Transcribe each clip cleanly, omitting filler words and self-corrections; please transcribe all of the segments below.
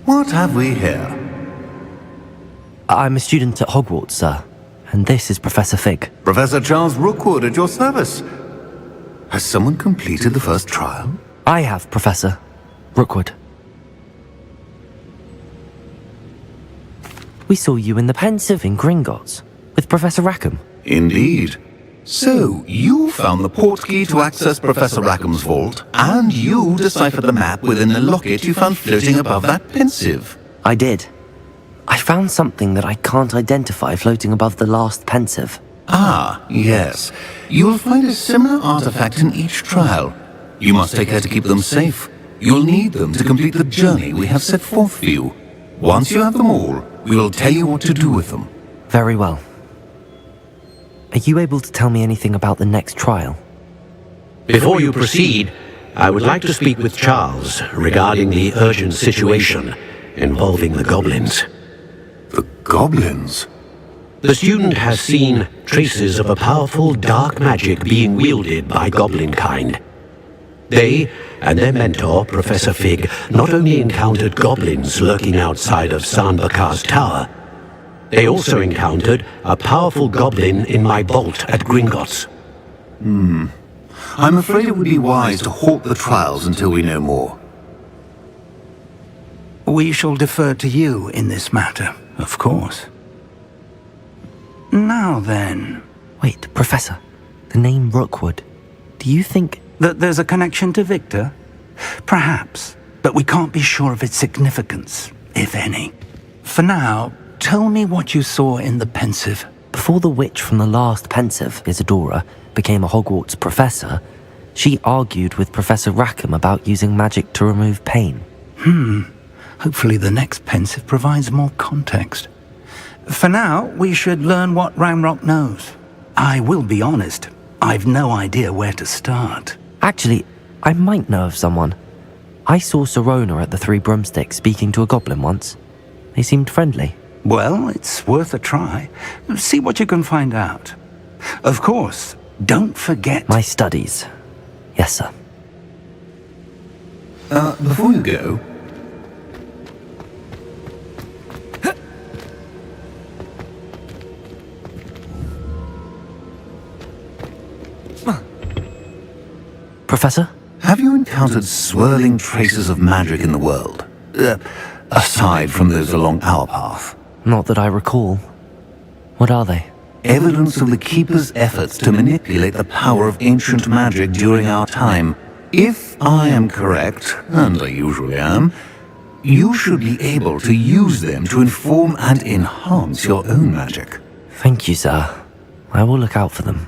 What have we here? I'm a student at Hogwarts, sir. And this is Professor Fig. Professor Charles Rookwood at your service. Has someone completed the first trial? I have, Professor Rookwood. We saw you in the Pensive in Gringotts with Professor Rackham. Indeed. So, you found the portkey to access Professor Rackham's vault, and you deciphered the map within the locket you found floating above that Pensive. I did. I found something that I can't identify floating above the last Pensive. Ah, yes. You'll find a similar artifact in each trial. You must take care to keep them safe. You'll need them to complete the journey we have set forth for you. Once you have them all, we will tell you what to do with them. Very well. Are you able to tell me anything about the next trial? Before you proceed, I would like to speak with Charles regarding the urgent situation involving the goblins. The goblins? The student has seen traces of a powerful dark magic being wielded by goblin kind. They and their mentor, Professor Fig, not only encountered goblins lurking outside of Sanbakar's tower, they also encountered a powerful goblin in my vault at Gringotts. I'm afraid it would be wise to halt the trials until we know more. We shall defer to you in this matter, of course. Now then... Wait, Professor. The name Rookwood. Do you think... that there's a connection to Victor? Perhaps, but we can't be sure of its significance, if any. For now, tell me what you saw in the Pensive. Before the witch from the last Pensive, Isadora, became a Hogwarts professor, she argued with Professor Rackham about using magic to remove pain. Hopefully the next Pensive provides more context. For now, we should learn what Ranrock knows. I will be honest, I've no idea where to start. Actually, I might know of someone. I saw Sirona at the Three Broomsticks speaking to a goblin once. They seemed friendly. Well, it's worth a try. See what you can find out. Of course, don't forget... My studies. Yes, sir. Before you go... Professor? Have you encountered swirling traces of magic in the world? Aside from those along our path? Not that I recall. What are they? Evidence of the Keeper's efforts to manipulate the power of ancient magic during our time. If I am correct, and I usually am, you should be able to use them to inform and enhance your own magic. Thank you, sir. I will look out for them.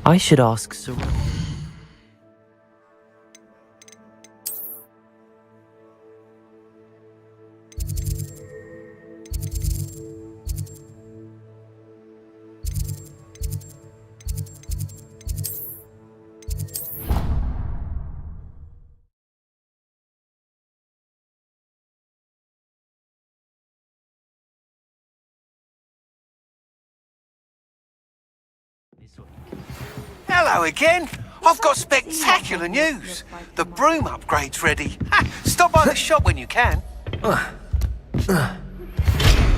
I should ask Sirona. Hello again. I've got spectacular news. The broom upgrade's ready. Ha, stop by the shop when you can.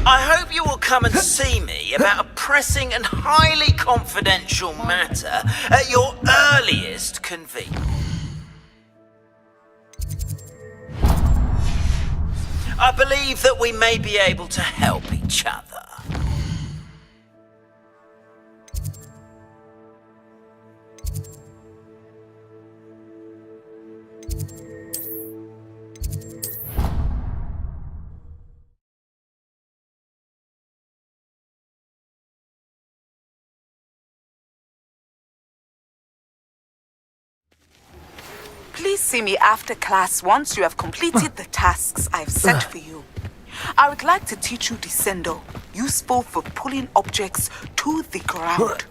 I hope you will come and see me about a pressing and highly confidential matter at your earliest convenience. I believe that we may be able to help each other. Please see me after class once you have completed the tasks I've set for you. I would like to teach you Descendo, useful for pulling objects to the ground.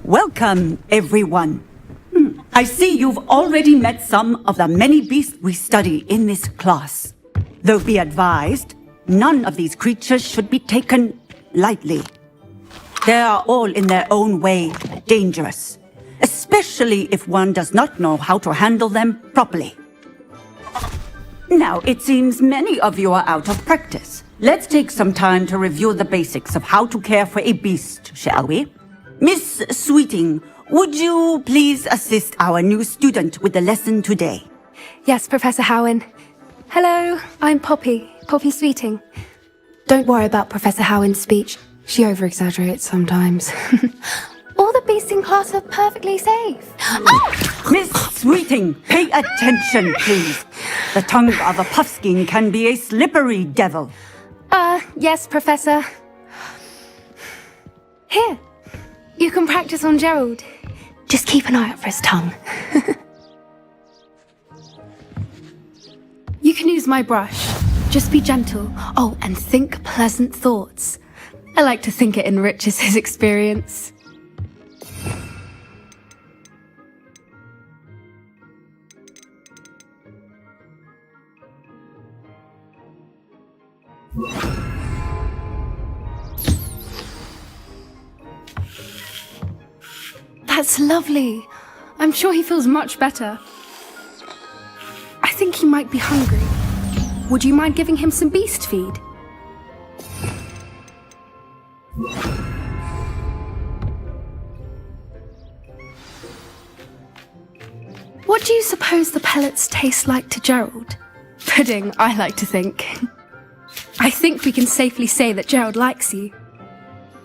Welcome, everyone. I see you've already met some of the many beasts we study in this class. Though be advised, none of these creatures should be taken lightly. They are all in their own way dangerous, especially if one does not know how to handle them properly. Now, it seems many of you are out of practice. Let's take some time to review the basics of how to care for a beast, shall we? Miss Sweeting, would you please assist our new student with the lesson today? Yes, Professor Howen. Hello, I'm Poppy Sweeting. Don't worry about Professor Howen's speech. She over-exaggerates sometimes. All the beasts in class are perfectly safe. Oh! Miss Sweeting, pay attention, please. The tongue of a puffskein can be a slippery devil. Yes, Professor. Here. You can practice on Gerald. Just keep an eye out for his tongue. You can use my brush. Just be gentle. Oh, and think pleasant thoughts. I like to think it enriches his experience. That's lovely. I'm sure he feels much better. I think he might be hungry. Would you mind giving him some beast feed? What do you suppose the pellets taste like to Gerald? Pudding, I like to think. I think we can safely say that Gerald likes you.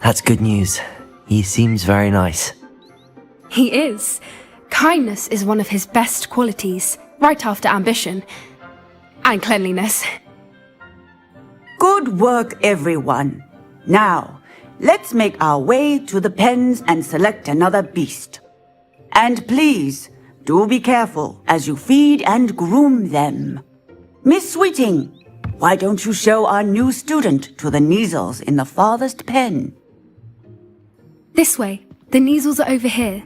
That's good news. He seems very nice. He is. Kindness is one of his best qualities, right after ambition. And cleanliness. Good work, everyone. Now, let's make our way to the pens and select another beast. And please, do be careful as you feed and groom them. Miss Sweeting, why don't you show our new student to the Neasels in the farthest pen? This way. The Neasels are over here.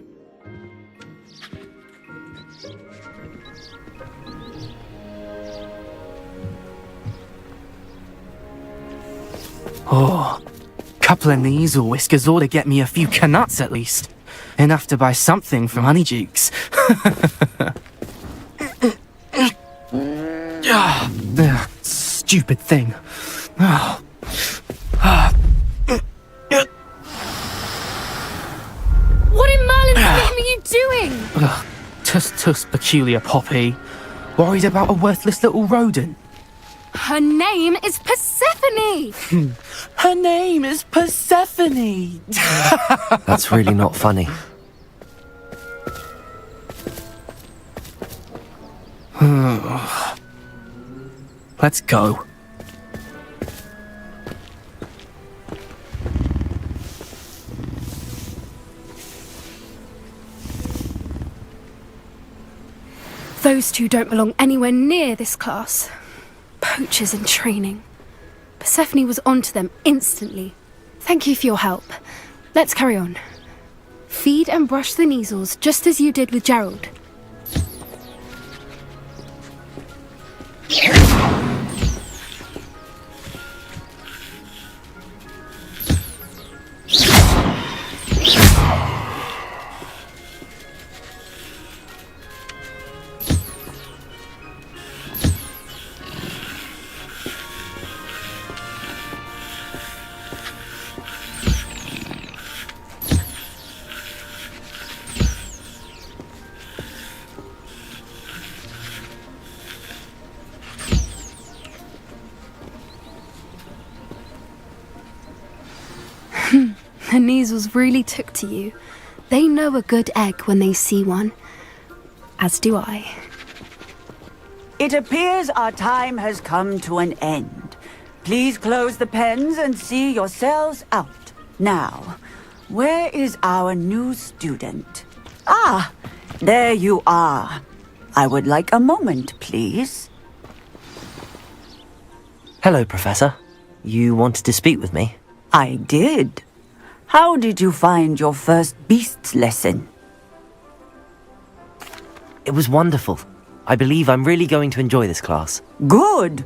Oh, couple of Neasel whiskers ought to get me a few canuts at least. Enough to buy something from Honeydukes. Stupid thing. What in Merlin's name are you doing? Tuss, peculiar Poppy. Worried about a worthless little rodent. Her name is Persephone! Her name is Persephone! That's really not funny. Let's go. Those two don't belong anywhere near this class. Poachers in training. Persephone was onto them instantly. Thank you for your help. Let's carry on. Feed and brush the Neasels just as you did with Gerald. The Neasels really took to you. They know a good egg when they see one. As do I. It appears our time has come to an end. Please close the pens and see yourselves out. Now, where is our new student? Ah, there you are. I would like a moment, please. Hello, Professor. You wanted to speak with me? I did. How did you find your first beasts lesson? It was wonderful. I believe I'm really going to enjoy this class. Good.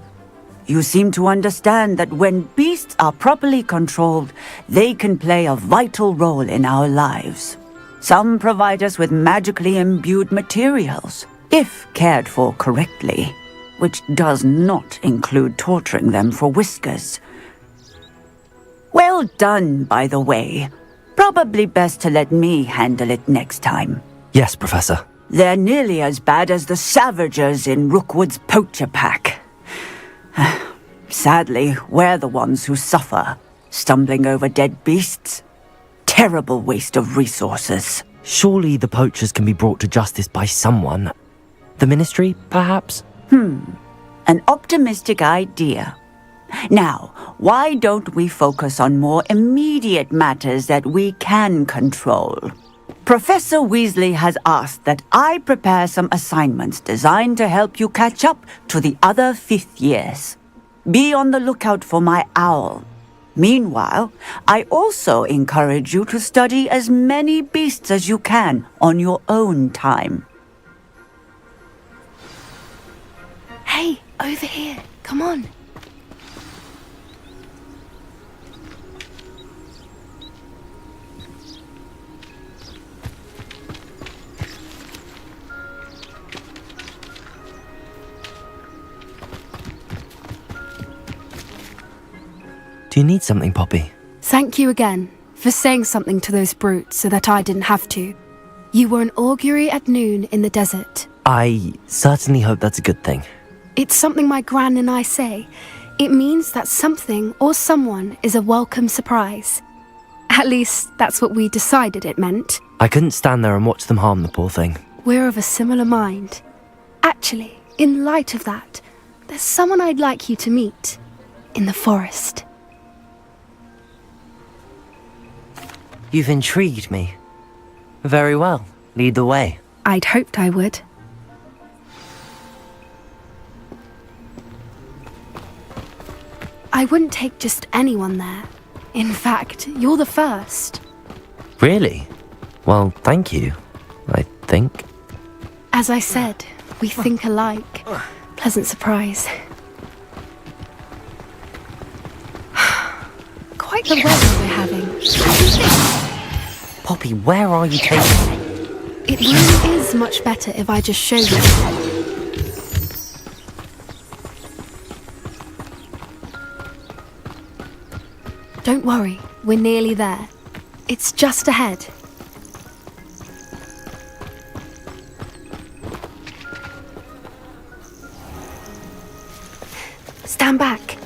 You seem to understand that when beasts are properly controlled, they can play a vital role in our lives. Some provide us with magically imbued materials, if cared for correctly, which does not include torturing them for whiskers. Well done, by the way. Probably best to let me handle it next time. Yes, Professor. They're nearly as bad as the Savagers in Rookwood's poacher pack. Sadly, we're the ones who suffer, stumbling over dead beasts. Terrible waste of resources. Surely the poachers can be brought to justice by someone. The Ministry, perhaps? An optimistic idea. Now, why don't we focus on more immediate matters that we can control? Professor Weasley has asked that I prepare some assignments designed to help you catch up to the other fifth years. Be on the lookout for my owl. Meanwhile, I also encourage you to study as many beasts as you can on your own time. Hey, over here. Come on. Do you need something, Poppy? Thank you again for saying something to those brutes so that I didn't have to. You were an augury at noon in the desert. I certainly hope that's a good thing. It's something my gran and I say. It means that something or someone is a welcome surprise. At least, that's what we decided it meant. I couldn't stand there and watch them harm the poor thing. We're of a similar mind. Actually, in light of that, there's someone I'd like you to meet. In the forest. You've intrigued me. Very well. Lead the way. I'd hoped I would. I wouldn't take just anyone there. In fact, you're the first. Really? Well, thank you, I think. As I said, we think alike. Pleasant surprise. Quite the weather we're having. Poppy, where are you taking me? It really is much better if I just show you. Don't worry, we're nearly there. It's just ahead. Stand back.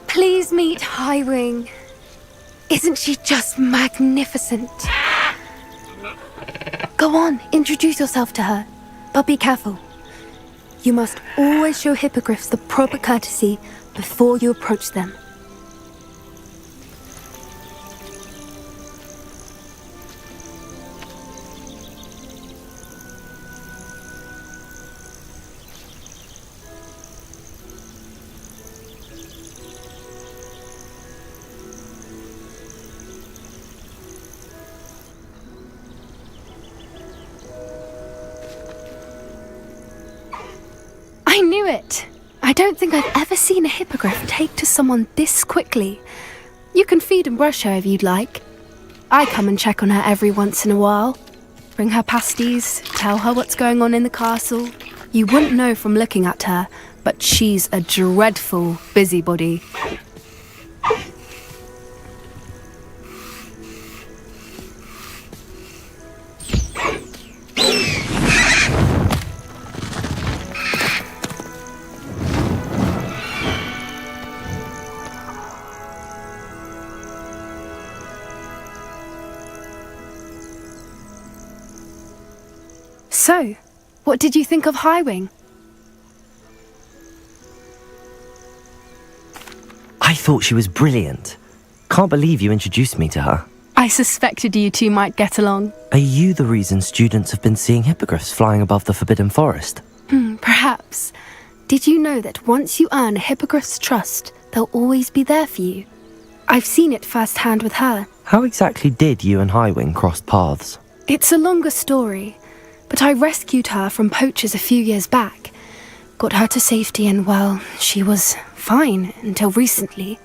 Please meet Highwing. Isn't she just magnificent? Go on, introduce yourself to her. But be careful. You must always show hippogriffs the proper courtesy before you approach them. it. I don't think I've ever seen a hippogriff take to someone this quickly. You can feed and brush her if you'd like. I come and check on her every once in a while. Bring her pasties, tell her what's going on in the castle. You wouldn't know from looking at her, but she's a dreadful busybody. So, what did you think of Highwing? I thought she was brilliant. Can't believe you introduced me to her. I suspected you two might get along. Are you the reason students have been seeing hippogriffs flying above the Forbidden Forest? Perhaps. Did you know that once you earn a hippogriff's trust, they'll always be there for you? I've seen it firsthand with her. How exactly did you and Highwing cross paths? It's a longer story, but I rescued her from poachers a few years back. Got her to safety and, well, she was fine until recently.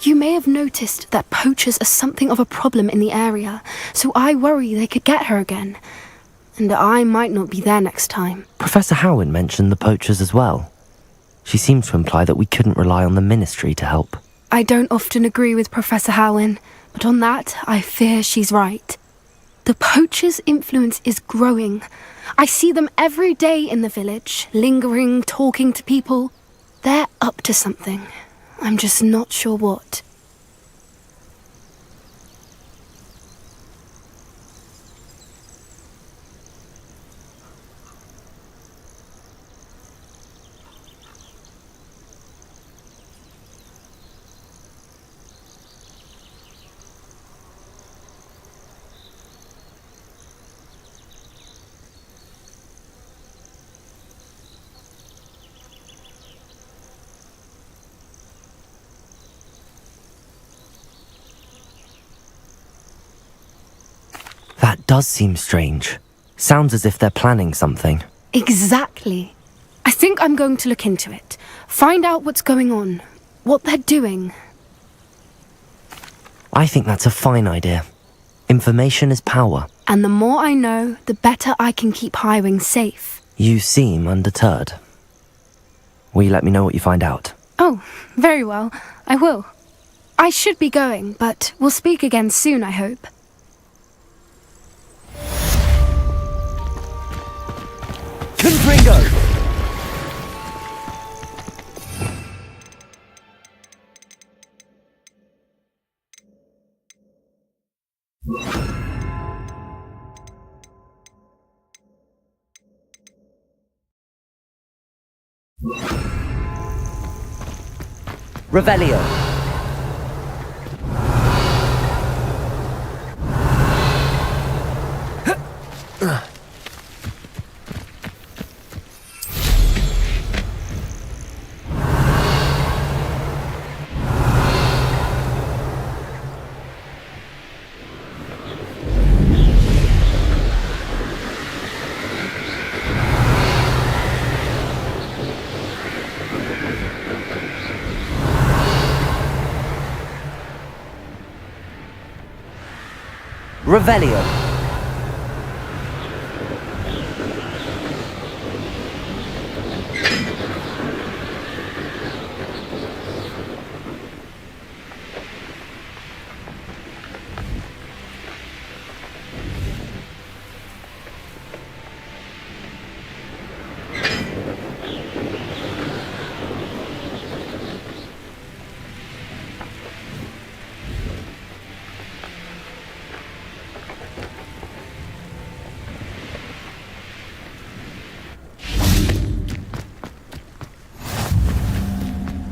You may have noticed that poachers are something of a problem in the area, so I worry they could get her again. And I might not be there next time. Professor Howin mentioned the poachers as well. She seemed to imply that we couldn't rely on the ministry to help. I don't often agree with Professor Howin, but on that, I fear she's right. The poachers' influence is growing. I see them every day in the village, lingering, talking to people. They're up to something. I'm just not sure what. That does seem strange. Sounds as if they're planning something. Exactly. I think I'm going to look into it. Find out what's going on. What they're doing. I think that's a fine idea. Information is power. And the more I know, the better I can keep Highwing safe. You seem undeterred. Will you let me know what you find out? Oh, very well. I will. I should be going, but we'll speak again soon, I hope. Confringo! Revelio. Revelio.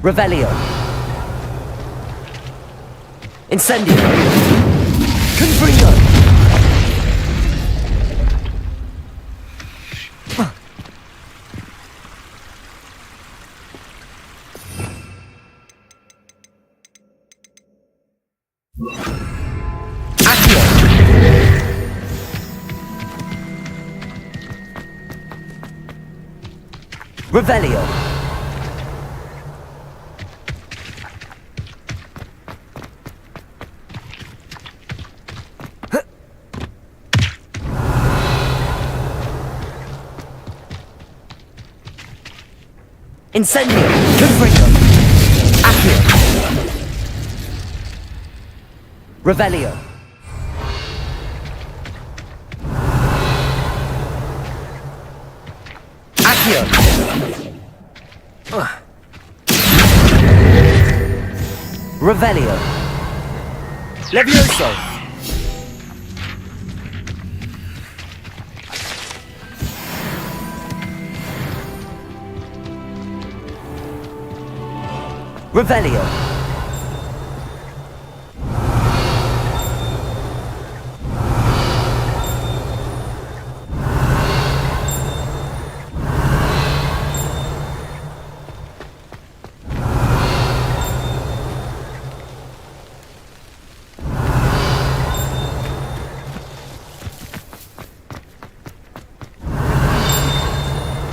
Revelio. Incendio. Confringo. Accio. Revelio. Incendio! Confringo! Accio! Revelio! Accio! Revelio! Levioso! Revelio!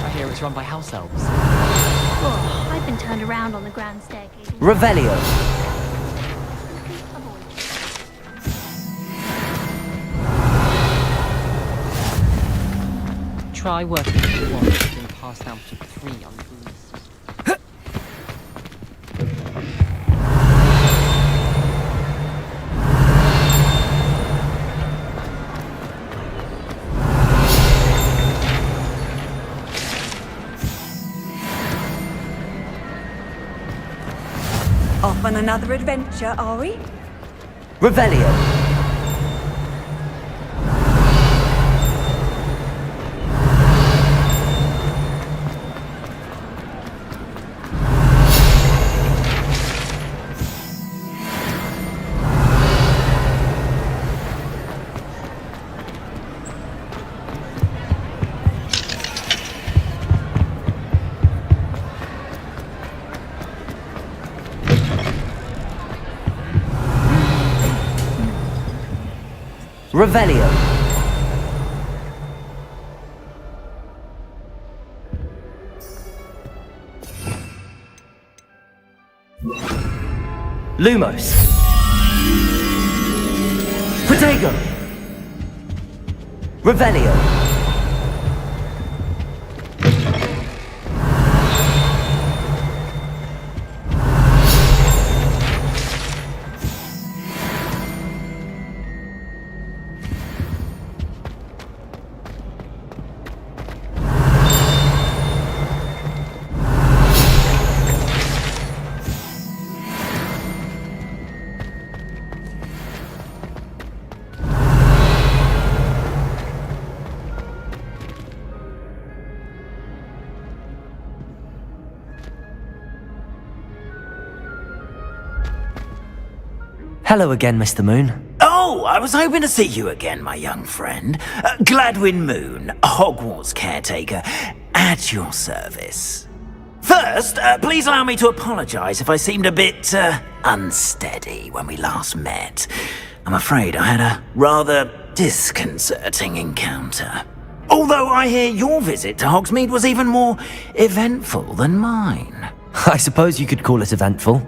I hear it's run by house elves. Oh, I've been turned around on the grand staircase. Revelio! Try working with one that's been passed down to 3 on the booze. Off on another adventure, are we? Revelio! Revelio! Lumos! Protego! Revelio! Hello again, Mr. Moon. Oh, I was hoping to see you again, my young friend. Gladwin Moon, Hogwarts caretaker, at your service. First, please allow me to apologise if I seemed a bit, unsteady when we last met. I'm afraid I had a rather disconcerting encounter. Although I hear your visit to Hogsmeade was even more eventful than mine. I suppose you could call it eventful.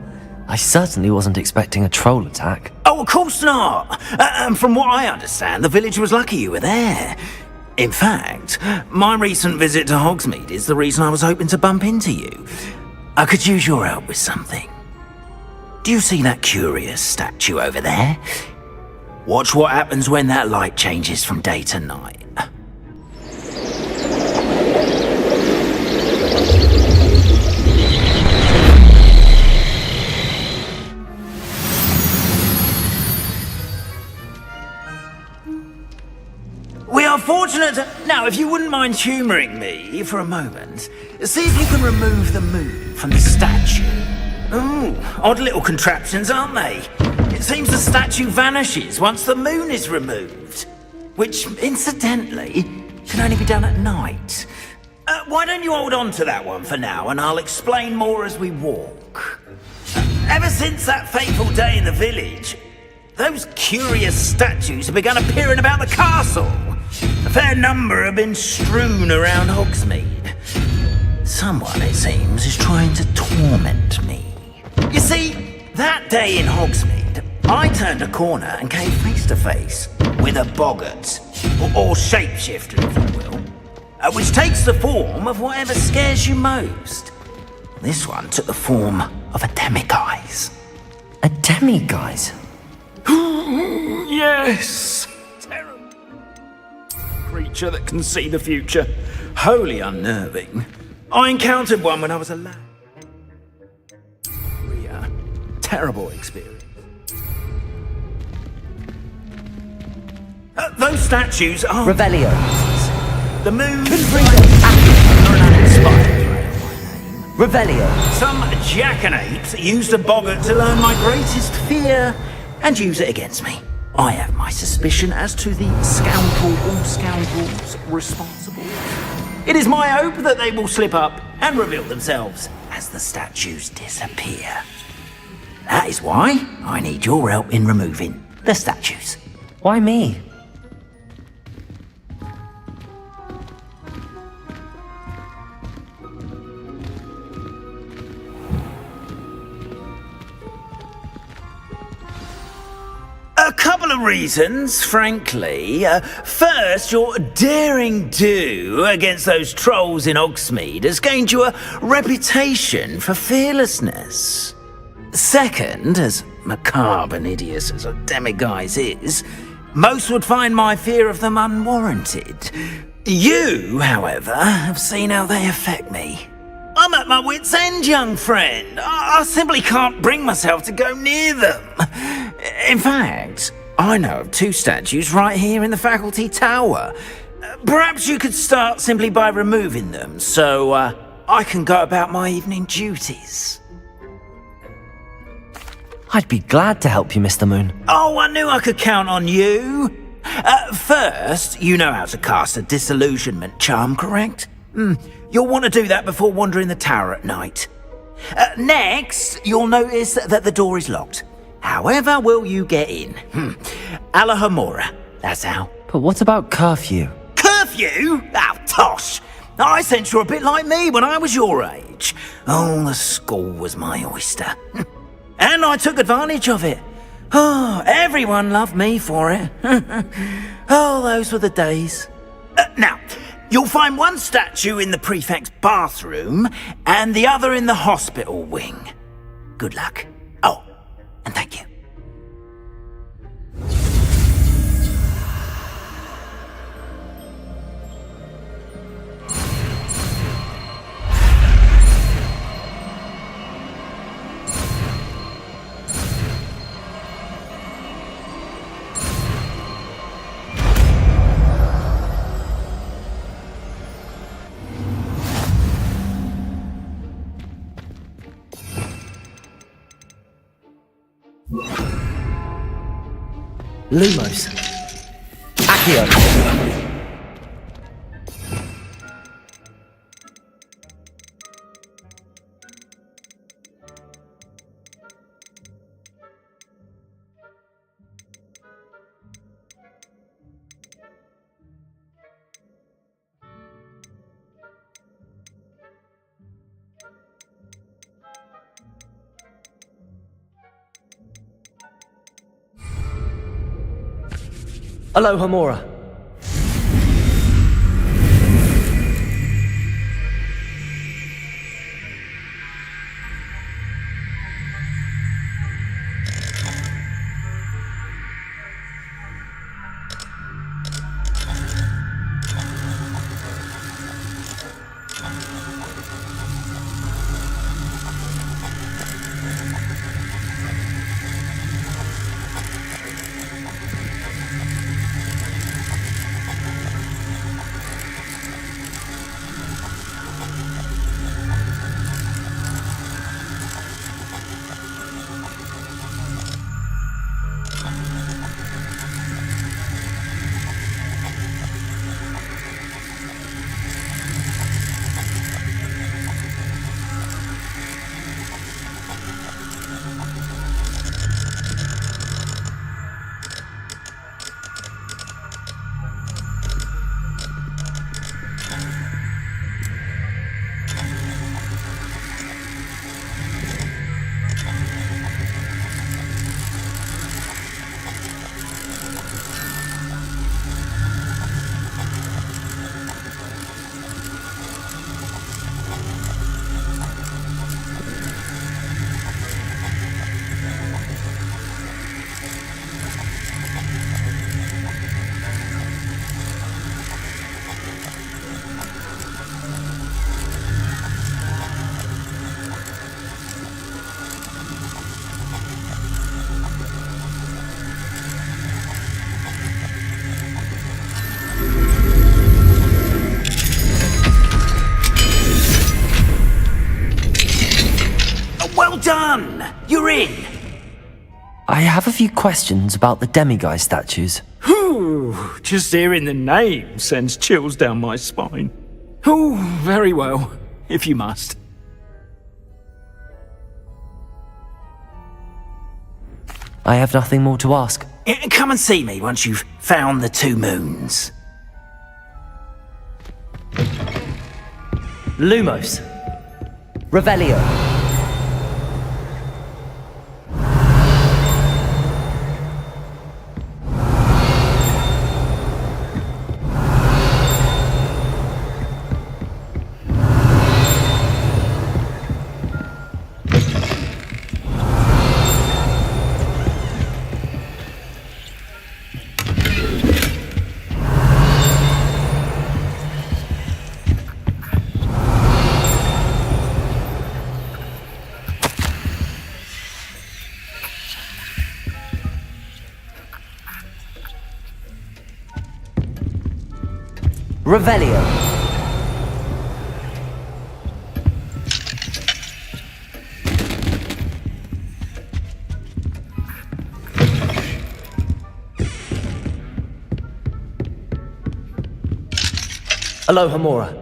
I certainly wasn't expecting a troll attack. Oh, of course not! And from what I understand, the village was lucky you were there. In fact, my recent visit to Hogsmeade is the reason I was hoping to bump into you. I could use your help with something. Do you see that curious statue over there? Watch what happens when that light changes from day to night. We are fortunate to... Now, if you wouldn't mind humouring me for a moment, see if you can remove the moon from the statue. Ooh, odd little contraptions, aren't they? It seems the statue vanishes once the moon is removed. Which, incidentally, can only be done at night. Why don't you hold on to that one for now, and I'll explain more as we walk. Ever since that fateful day in the village, those curious statues have begun appearing about the castle. A fair number have been strewn around Hogsmeade. Someone, it seems, is trying to torment me. You see, that day in Hogsmeade, I turned a corner and came face to face with a boggart, or shapeshifter, if you will, which takes the form of whatever scares you most. This one took the form of a demiguise. A demiguise? Yes! Terrible. Creature that can see the future. Wholly unnerving. I encountered one when I was a lad. Terrible experience. Those statues are... Revelio. The moon... Revelio. Some jackanapes used a boggart to learn my greatest fear and use it against me. I have my suspicion as to the scoundrel or scoundrels responsible. It is my hope that they will slip up and reveal themselves as the statues disappear. That is why I need your help in removing the statues. Why me? A couple of reasons, frankly. First, your daring do against those trolls in Hogsmeade has gained you a reputation for fearlessness. Second, as macabre and hideous as a demiguise is, most would find my fear of them unwarranted. You, however, have seen how they affect me. I'm at my wit's end, young friend. I simply can't bring myself to go near them. In fact, I know of 2 statues right here in the faculty tower. Perhaps you could start simply by removing them, so I can go about my evening duties. I'd be glad to help you, Mr. Moon. Oh, I knew I could count on you. First, you know how to cast a disillusionment charm, correct? You'll want to do that before wandering the tower at night. Next, you'll notice that the door is locked. However will you get in? Alahomora, that's how. But what about curfew? Curfew? Oh, tosh! I sense you're a bit like me when I was your age. Oh, the school was my oyster. And I took advantage of it. Oh, everyone loved me for it. Oh, those were the days. Now, you'll find one statue in the prefect's bathroom and the other in the hospital wing. Good luck. Oh, and thank you. Lumos. Accio. Alohomora. You're in! I have a few questions about the demiguise statues. Whew, just hearing the name sends chills down my spine. Oh, very well, if you must. I have nothing more to ask. Come and see me once you've found the 2 moons. Lumos. Revelio. Revelio. Aloha Mora.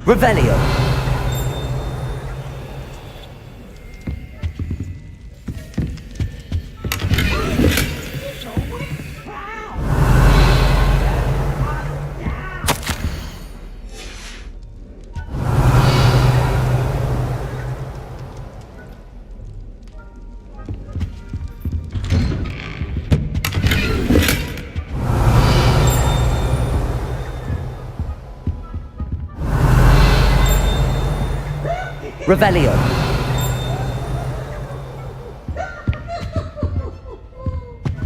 Revelio. Revelio. Revelio.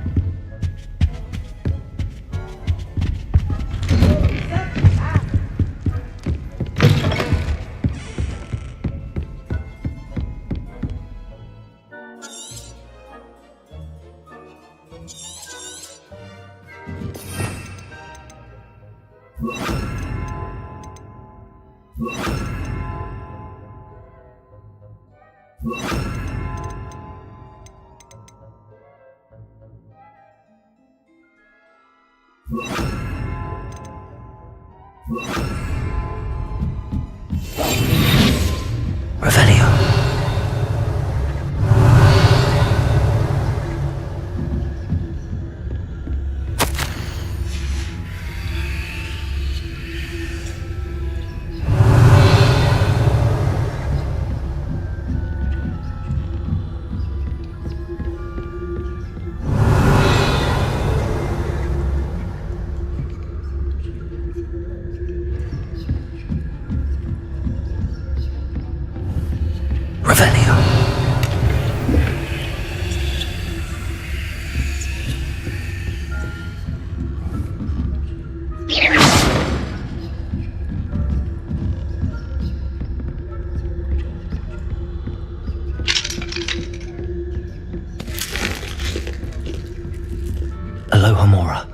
Revelio. Aloha Mora.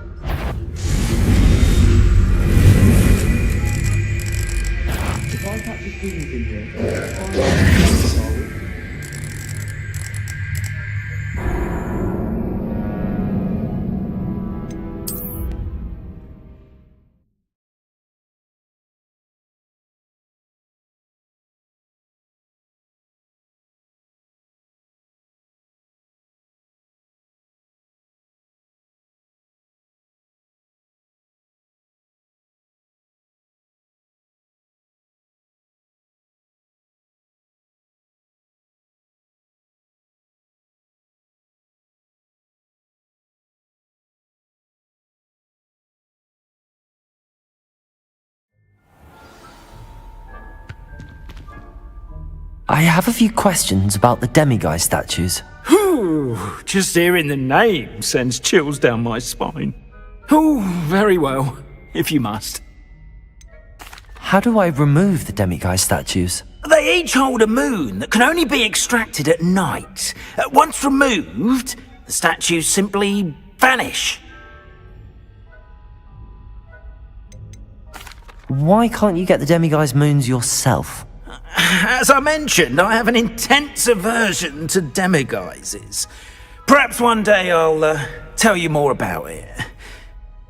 I have a few questions about the demiguise statues. Ooh, just hearing the name sends chills down my spine. Oh, very well, if you must. How do I remove the demiguise statues? They each hold a moon that can only be extracted at night. Once removed, the statues simply vanish. Why can't you get the demiguise moons yourself? As I mentioned, I have an intense aversion to demiguises. Perhaps one day I'll tell you more about it.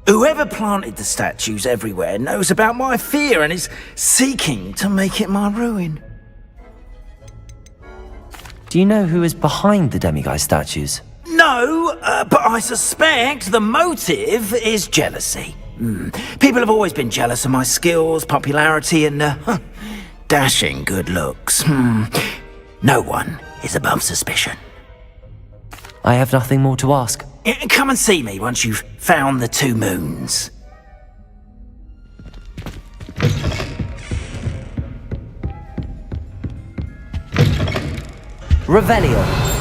Whoever planted the statues everywhere knows about my fear and is seeking to make it my ruin. Do you know who is behind the demiguise statues? No, but I suspect the motive is jealousy. People have always been jealous of my skills, popularity, and dashing good looks. No one is above suspicion. I have nothing more to ask. Come and see me once you've found the 2 moons. Revelio.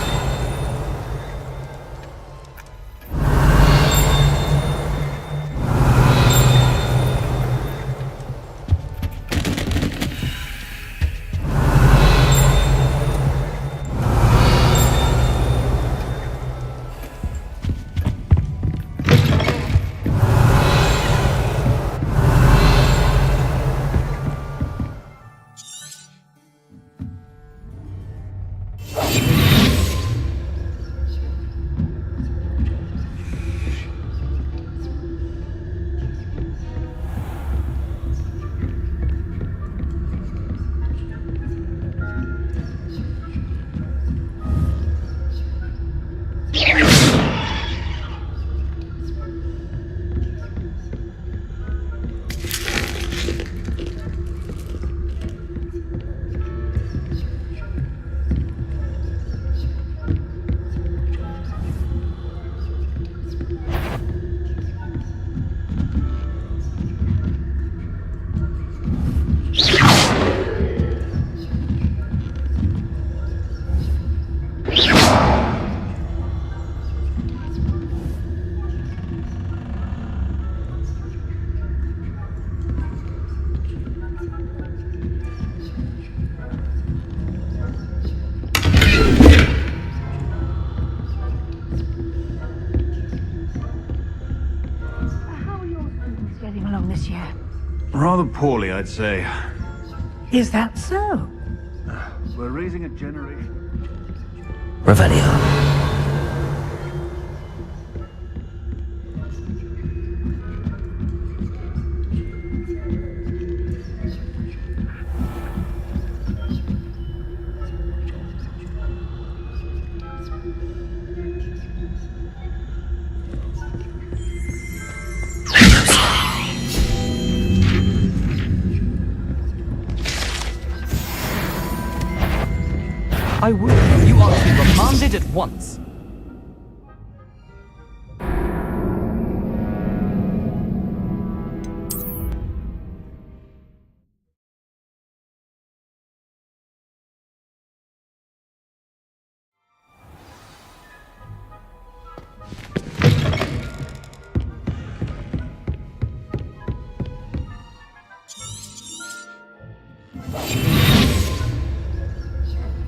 Rather poorly, I'd say. Is that so? We're raising a generation. Revelio. I will. You are to be remanded at once.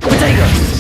Potatoes!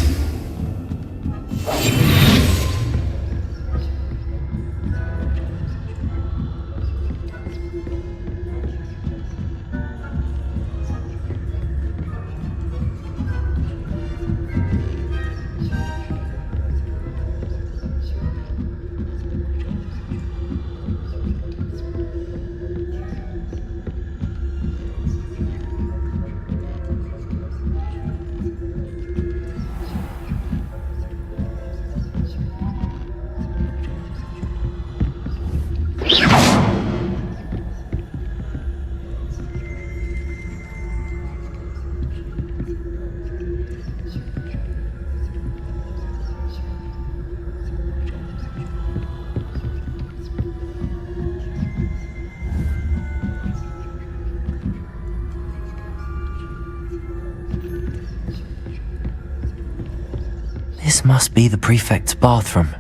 This must be the prefect's bathroom.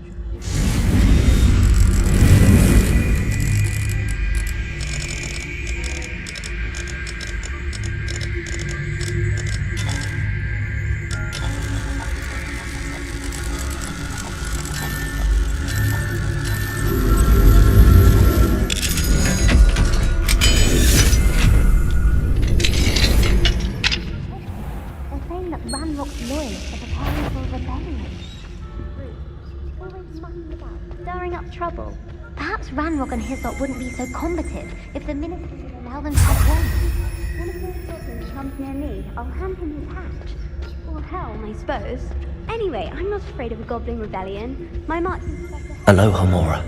Loyalists are preparing for a rebellion. Always mucking about, stirring up trouble. Perhaps Ranrock and his lot wouldn't be so combative if the ministers would allow them to have one. One of those goblins comes near me, I'll hand him his hat. Or helm, I suppose. Anyway, I'm not afraid of a goblin rebellion. My march is better. Aloha, Mora.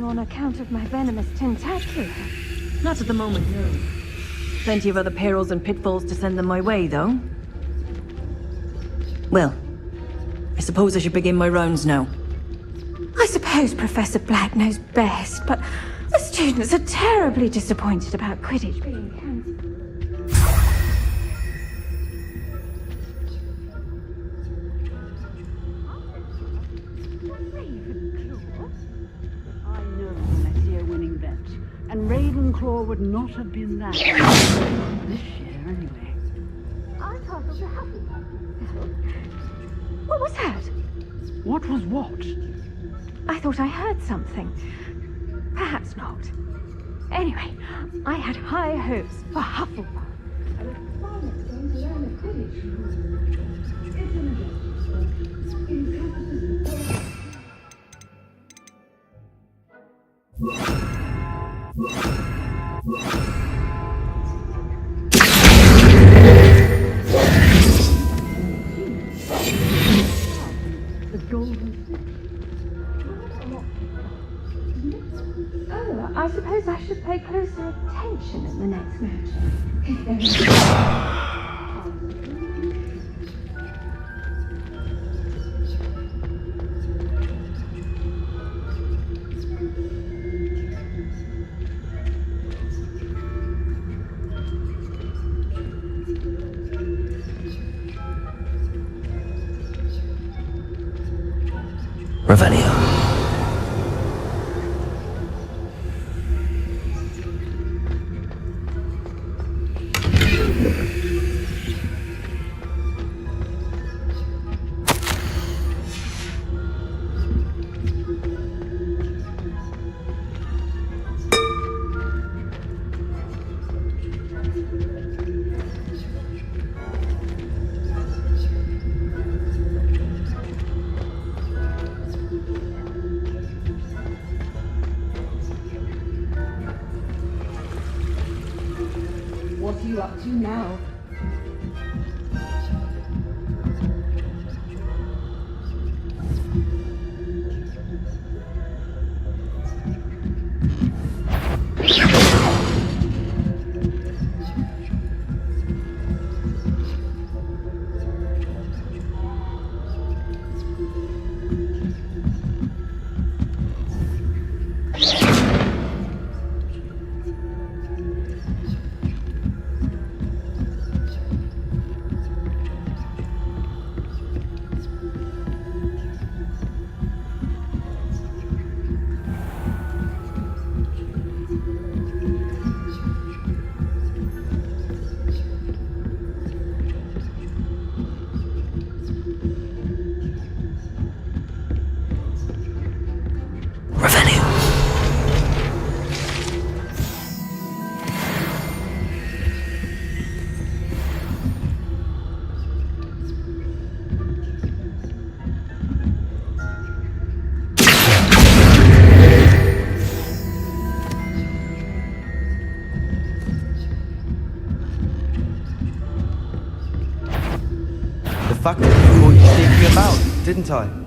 On account of my venomous tentacula. Not at the moment, no. Plenty of other perils and pitfalls to send them my way, though. Well, I suppose I should begin my rounds now. I suppose Professor Black knows best, but the students are terribly disappointed about Quidditch being cancelled. And Ravenclaw would not have been that. This year, anyway. I castled a Hufflepuff. What was that? What was what? I thought I heard something. Perhaps not. Anyway, I had high hopes for Hufflepuff. I was finally going to learn the Quidditch rules. It's an encompasses the golden. Oh, I suppose I should pay closer attention in the next match. Revelio. what are you up to now? The fact that you caught you sneaking about, didn't I?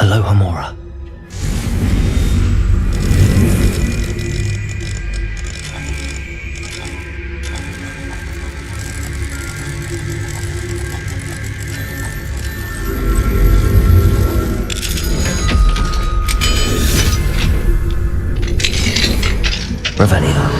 Aloha Mora. Revelio.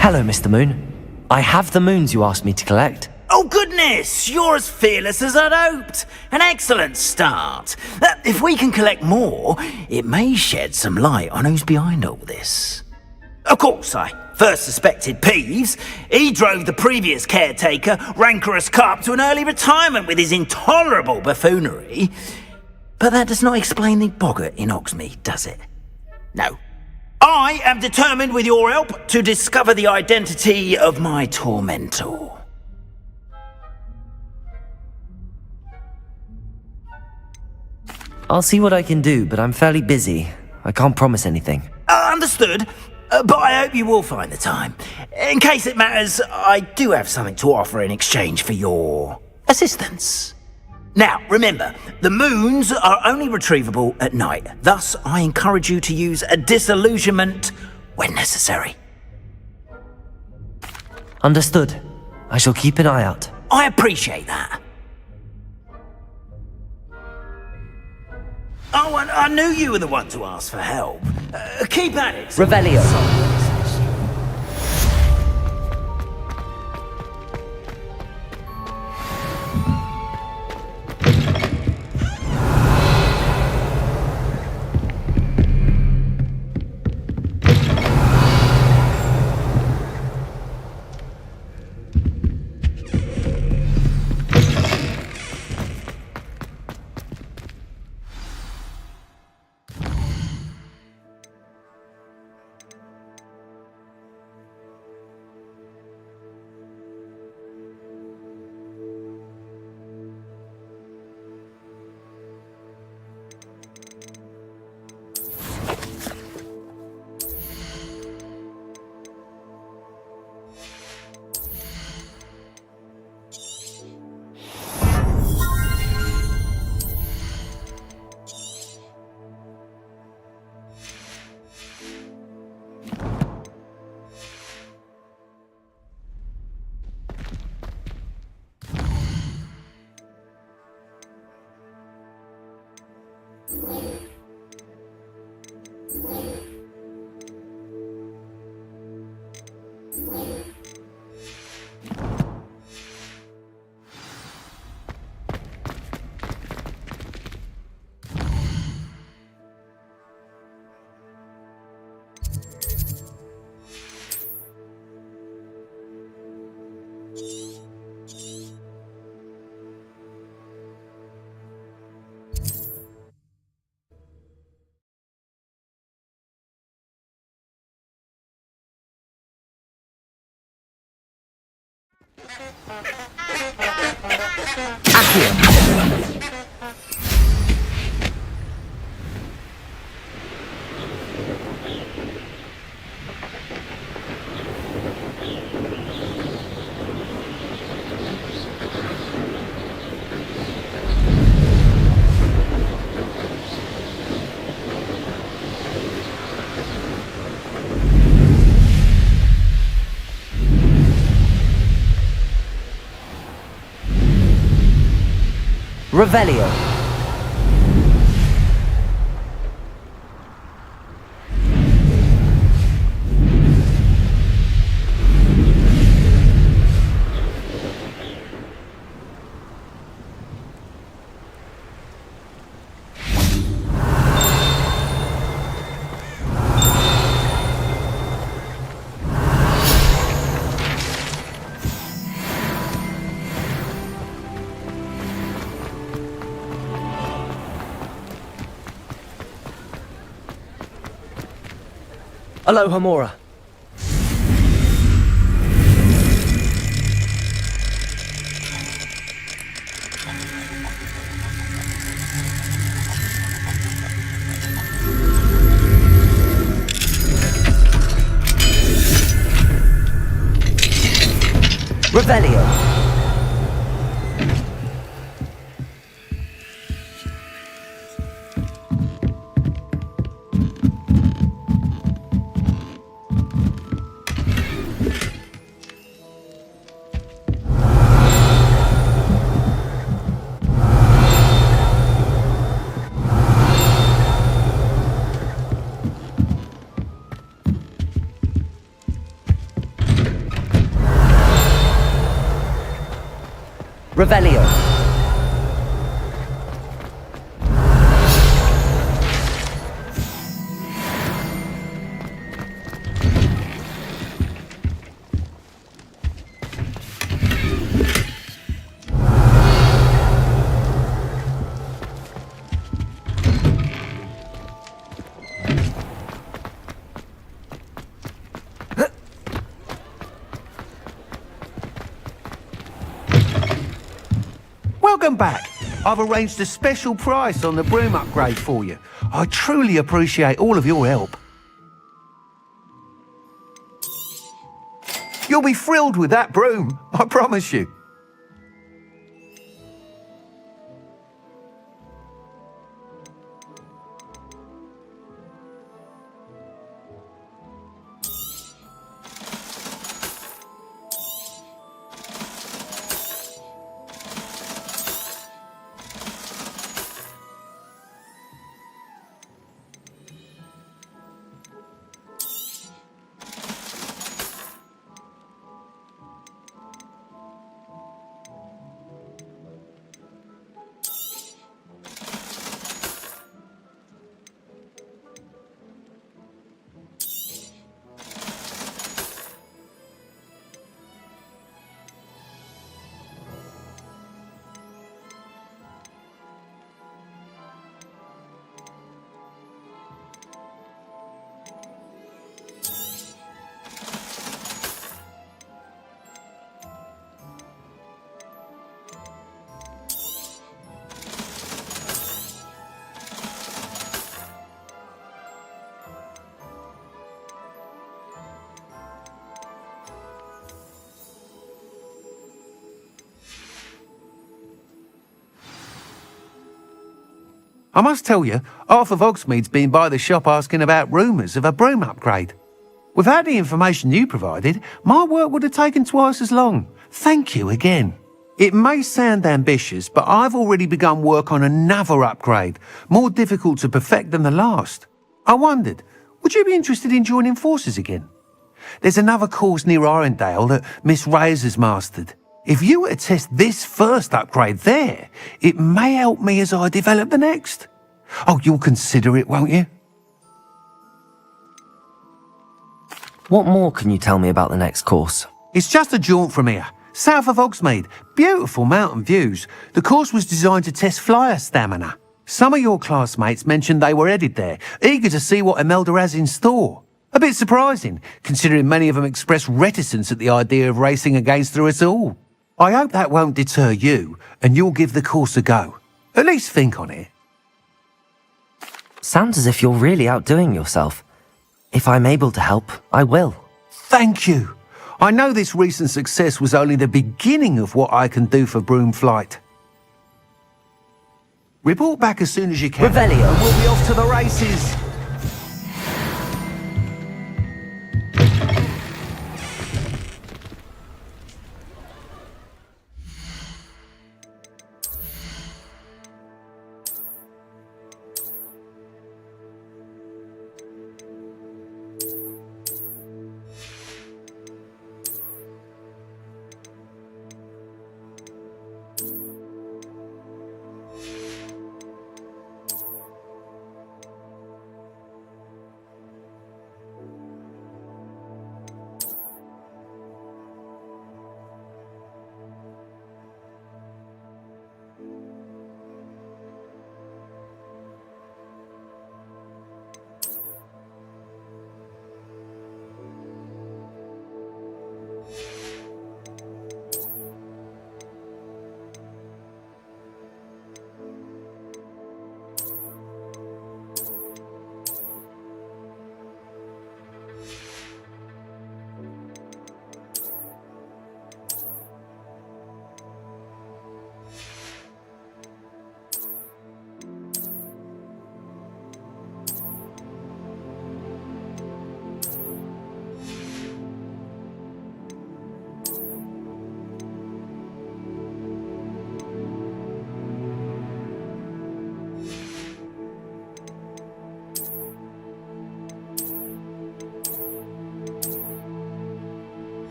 Hello, Mr. Moon. I have the moons you asked me to collect. Oh goodness, you're as fearless as I'd hoped. An excellent start. If we can collect more, it may shed some light on who's behind all this. Of course, I first suspected Peeves. He drove the previous caretaker, Rancorous Carp, to an early retirement with his intolerable buffoonery. But that does not explain the boggart in Oxmead, does it? No. I am determined, with your help, to discover the identity of my tormentor. I'll see what I can do, but I'm fairly busy. I can't promise anything. Understood, but I hope you will find the time. In case it matters, I do have something to offer in exchange for your assistance. Now, remember, the moons are only retrievable at night. Thus, I encourage you to use a disillusionment when necessary. Understood. I shall keep an eye out. I appreciate that. Oh, and I knew you were the one to ask for help. Keep at it. Revelio. Revelio. Aloha Mora. Revelio. Revelio. Welcome back. I've arranged a special price on the broom upgrade for you. I truly appreciate all of your help. You'll be thrilled with that broom, I promise you. I must tell you, half of Hogsmeade's been by the shop asking about rumours of a broom upgrade. Without the information you provided, my work would have taken twice as long. Thank you again. It may sound ambitious, but I've already begun work on another upgrade, more difficult to perfect than the last. I wondered, would you be interested in joining forces again? There's another course near Irondale that Miss Reyes has mastered. If you were to test this first upgrade there, it may help me as I develop the next. Oh, you'll consider it, won't you? What more can you tell me about the next course? It's just a jaunt from here, south of Hogsmeade. Beautiful mountain views. The course was designed to test flyer stamina. Some of your classmates mentioned they were headed there, eager to see what Imelda has in store. A bit surprising, considering many of them expressed reticence at the idea of racing against her at all. I hope that won't deter you, and you'll give the course a go. At least think on it. Sounds as if you're really outdoing yourself. If I'm able to help, I will. Thank you. I know this recent success was only the beginning of what I can do for Broom Flight. Report back as soon as you can. Revelio. And we'll be off to the races.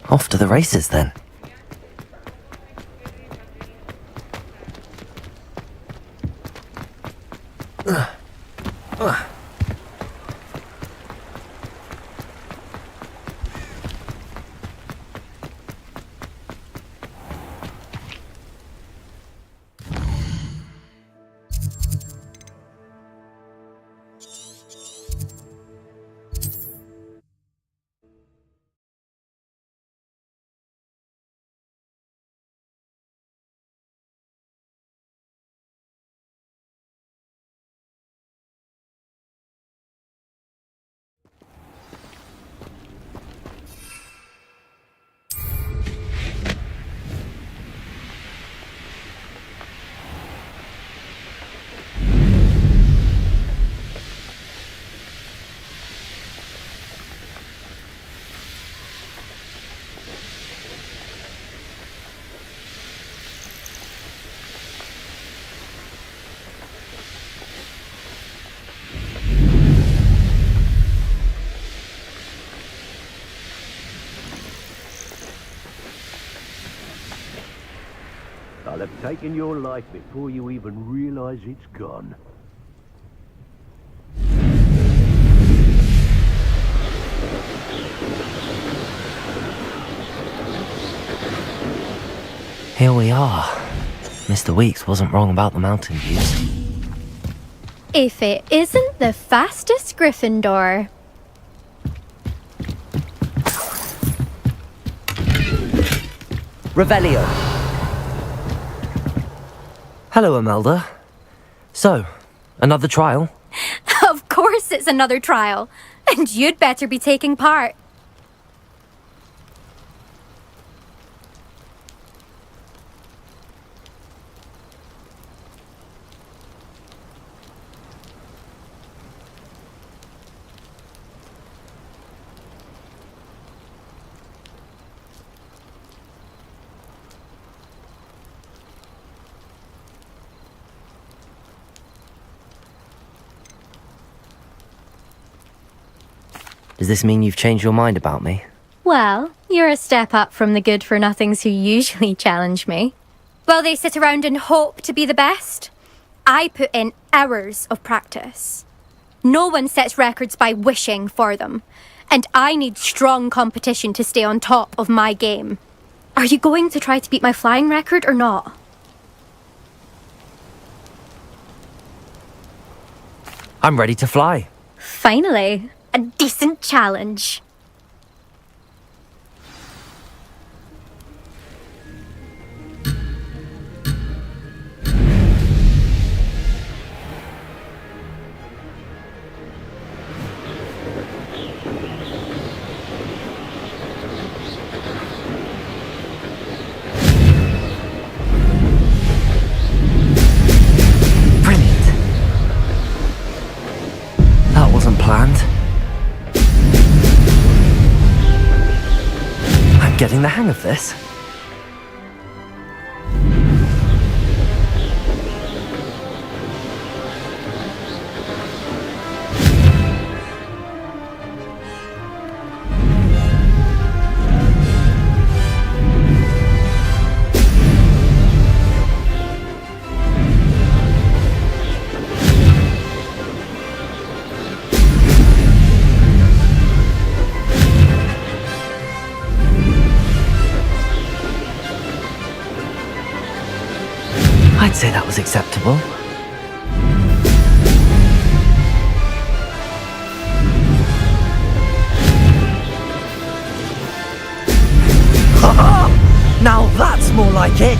Off to the races then. I'll have taken your life before you even realize it's gone. Here we are. Mr. Weeks wasn't wrong about the mountain views. If it isn't the fastest Gryffindor. Revelio. Hello, Imelda. So, another trial? Of course it's another trial. And you'd better be taking part. Does this mean you've changed your mind about me? Well, you're a step up from the good-for-nothings who usually challenge me. Well, they sit around and hope to be the best. I put in hours of practice. No one sets records by wishing for them. And I need strong competition to stay on top of my game. Are you going to try to beat my flying record or not? I'm ready to fly. Finally, a decent challenge. That wasn't planned. I'm getting the hang of this. I'd say that was acceptable. Ha-ha! Now that's more like it!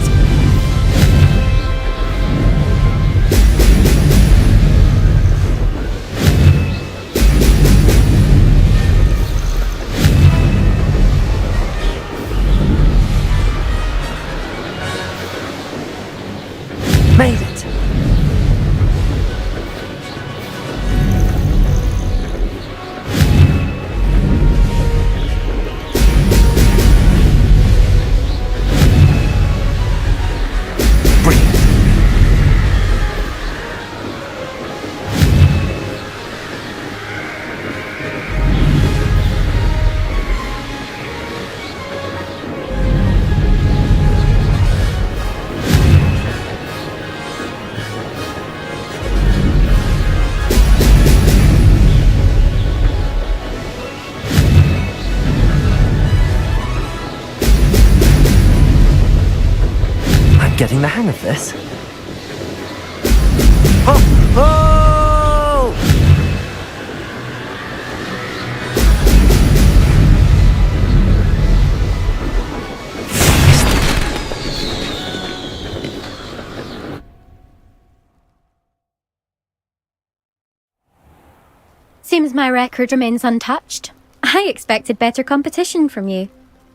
Made it! Getting the hang of this. Oh! Oh! Seems my record remains untouched. I expected better competition from you.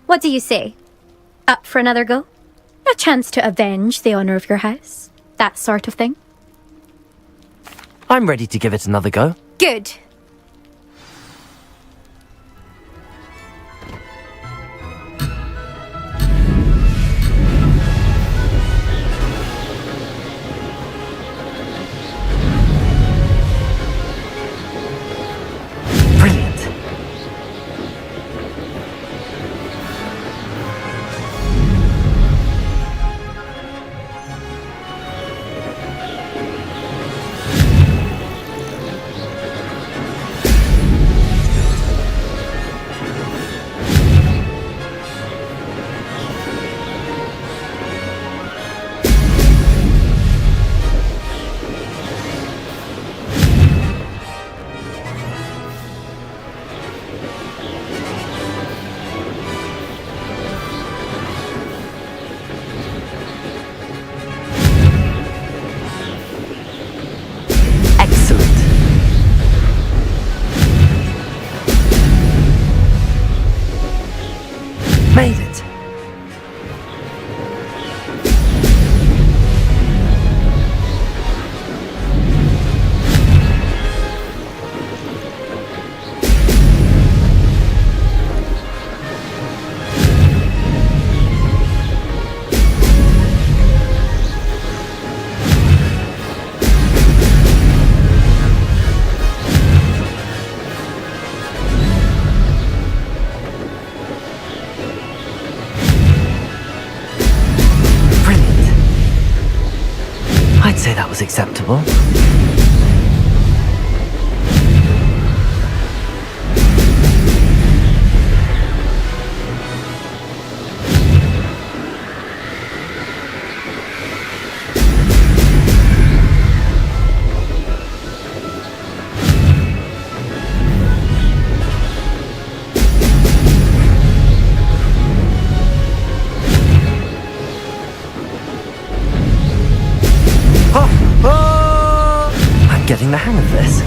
What do you say? Up for another go? A chance to avenge the honour of your house? That sort of thing? I'm ready to give it another go. Good. made it. I'd say that was acceptable. I'm getting the hang of this.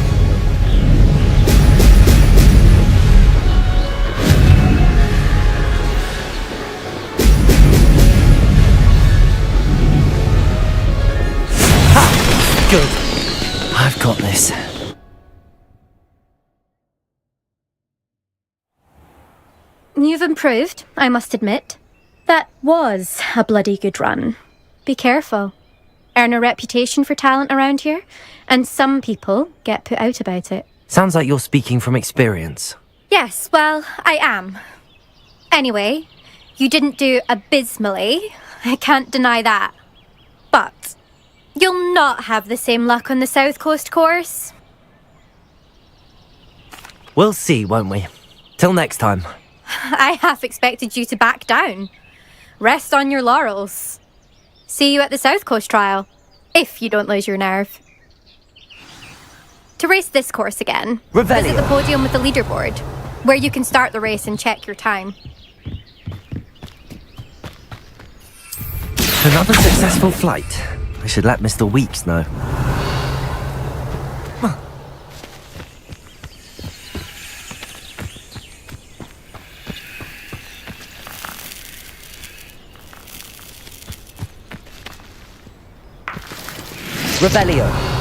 Ha! Good. I've got this. You've improved, I must admit. That was a bloody good run. Be careful. Earn a reputation for talent around here, and some people get put out about it. Sounds like you're speaking from experience. Yes, well, I am. Anyway, you didn't do abysmally. I can't deny that. But you'll not have the same luck on the South Coast course. We'll see, won't we? Till next time. I half expected you to back down. Rest on your laurels. See you at the South Coast trial, if you don't lose your nerve. To race this course again, visit the podium with the leaderboard, where you can start the race and check your time. Another successful flight. I should let Mr. Weeks know. Revelio.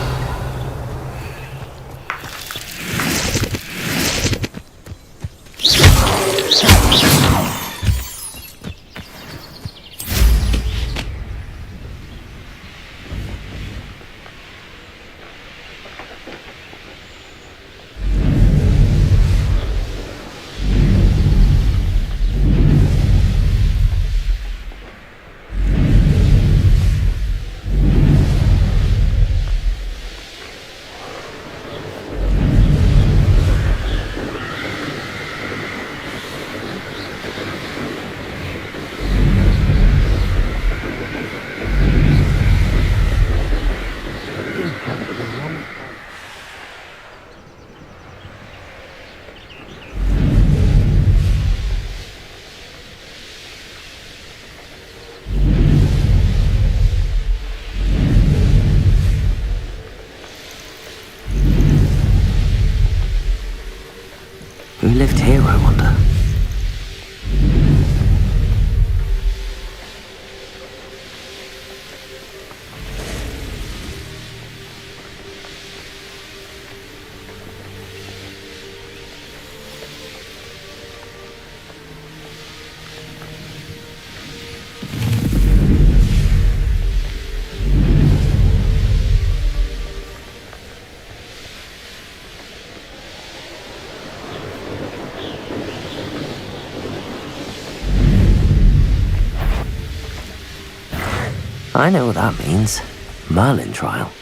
Who lived here, I wonder? I know what that means. Merlin trial.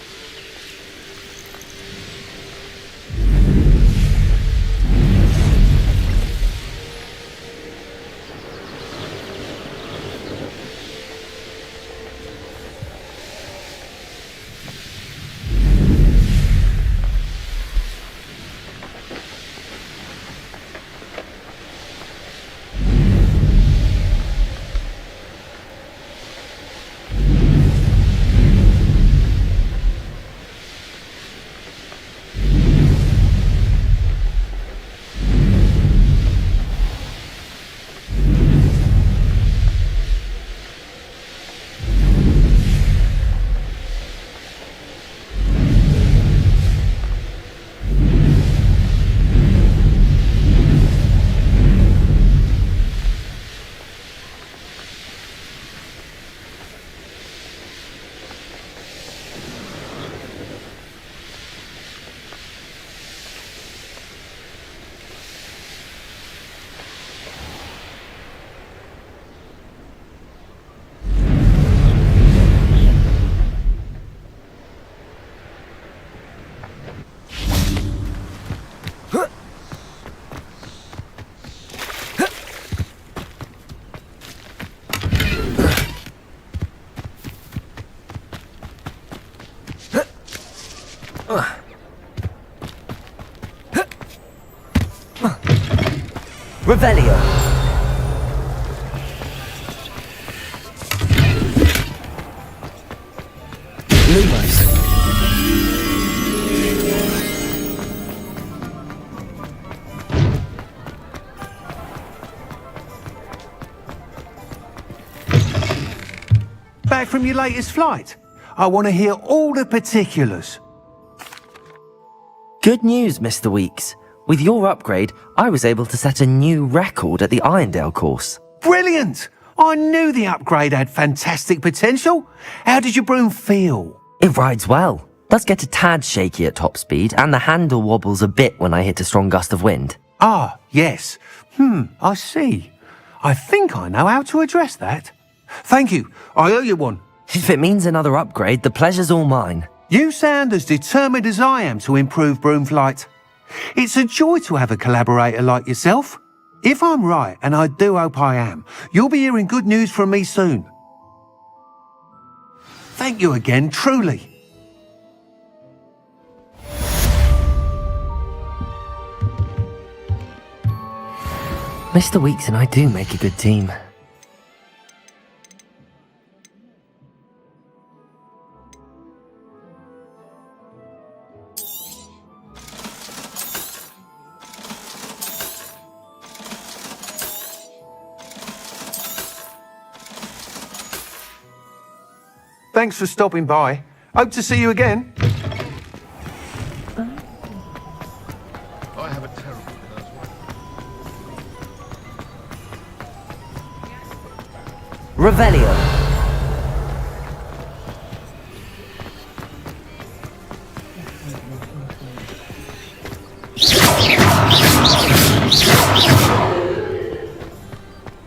Revelio. Lumos. Back from your latest flight? I want to hear all the particulars. Good news, Mr. Weeks. With your upgrade, I was able to set a new record at the Irondale course. Brilliant! I knew the upgrade had fantastic potential. How did your broom feel? It rides well. Does get a tad shaky at top speed, and the handle wobbles a bit when I hit a strong gust of wind. Ah, yes. I see. I think I know how to address that. Thank you. I owe you one. If it means another upgrade, the pleasure's all mine. You sound as determined as I am to improve broom flight. It's a joy to have a collaborator like yourself. If I'm right, and I do hope I am, you'll be hearing good news from me soon. Thank you again, truly. Mr. Weeks and I do make a good team. Thanks for stopping by. Hope to see you again. I have a terrible Revelio.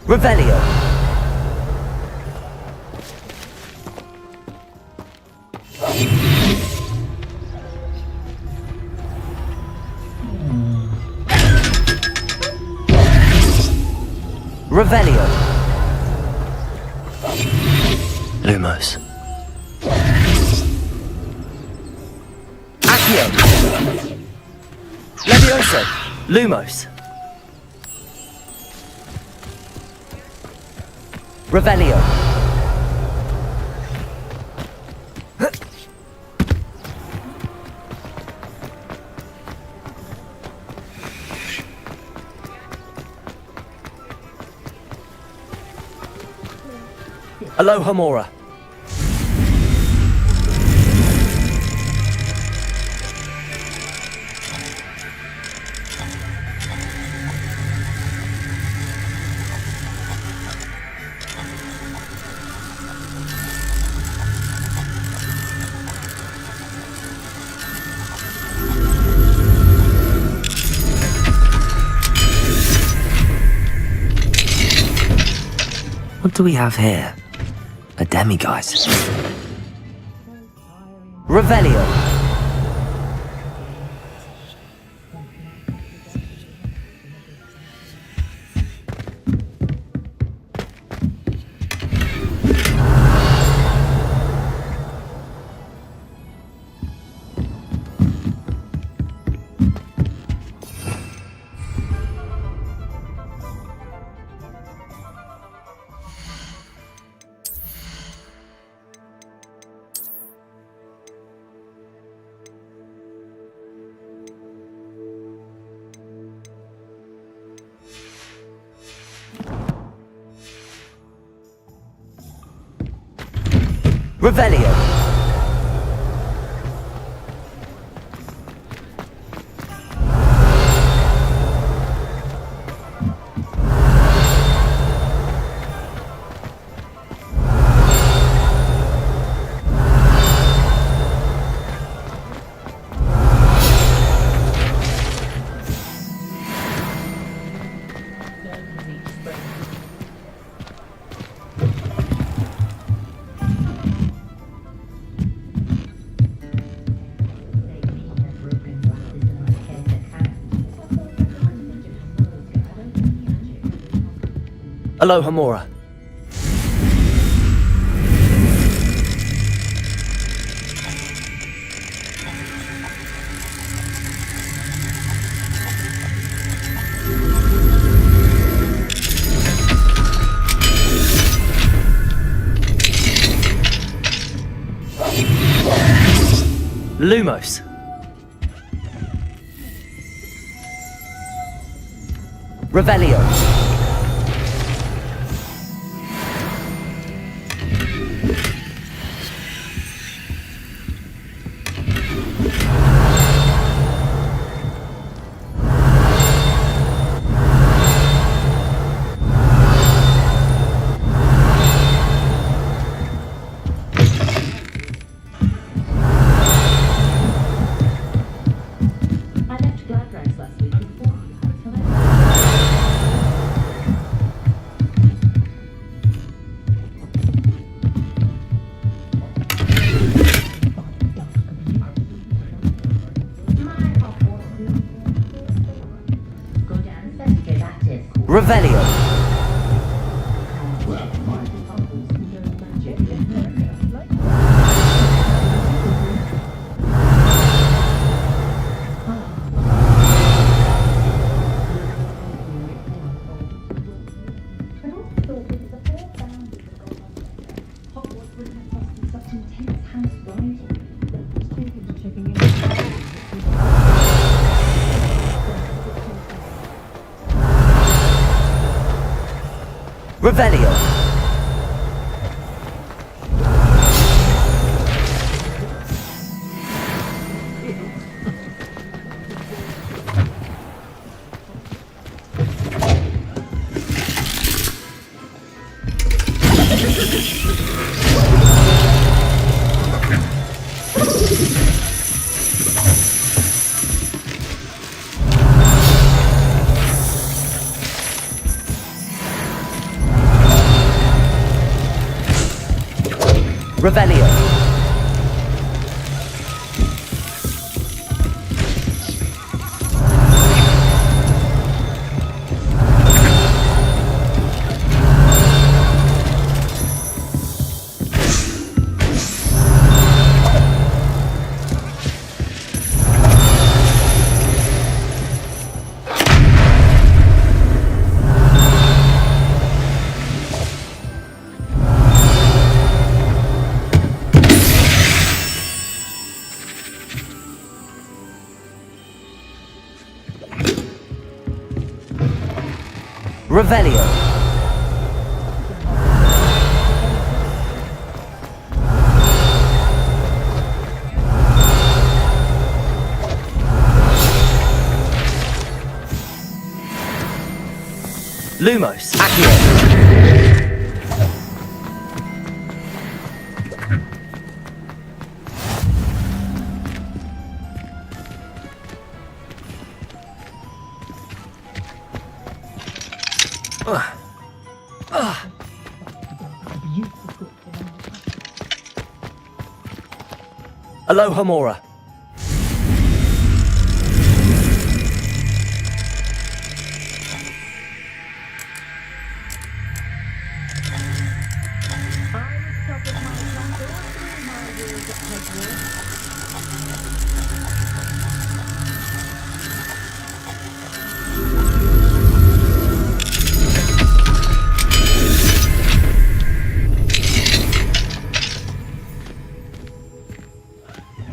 Revelio. Revelio. Lumos. Accio. Levioso. Lumos. Revelio. Aloha Mora. What do we have here? A demiguise. Revelio. Revelio. Aloha Mora. Lumos. Revelio. Revelio. Revelio. Revelio. Revelio. Lumos. Accio. Aloha Mora.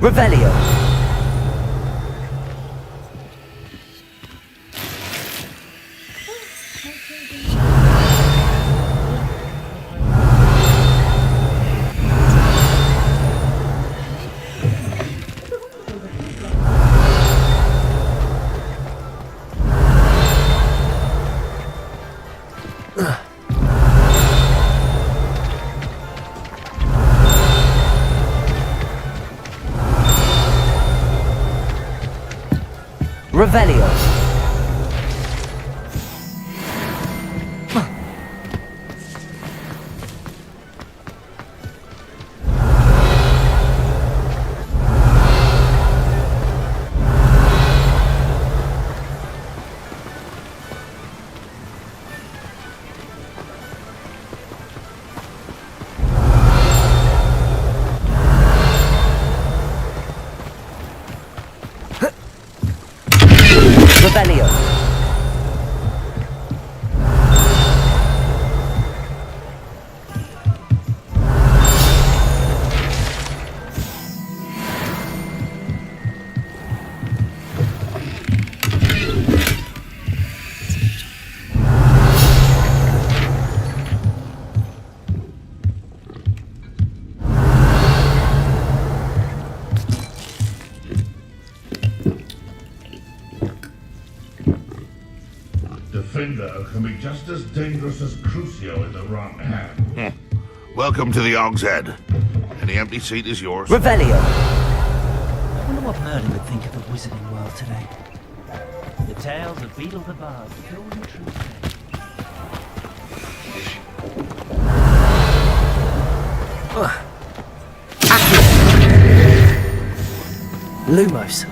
Revelio. Revelio. Defender can be just as dangerous as Crucio in the wrong hand. Welcome to the Og's Head. Any empty seat is yours. Revelio! I wonder what Merlin would think of the wizarding world today. The tales of Beetle the Bard fill the true tale. Lumos.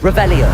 Revelio!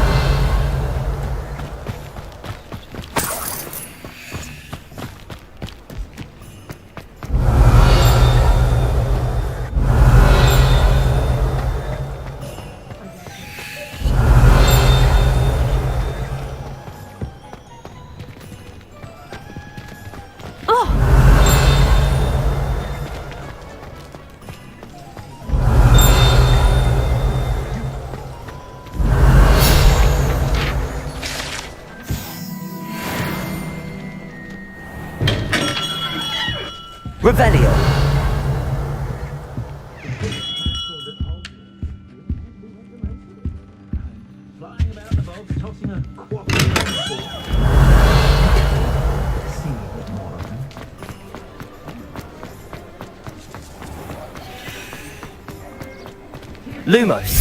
Revelio! Flying about the bogs, tossing a quaffle. See a bit more of them. Lumos.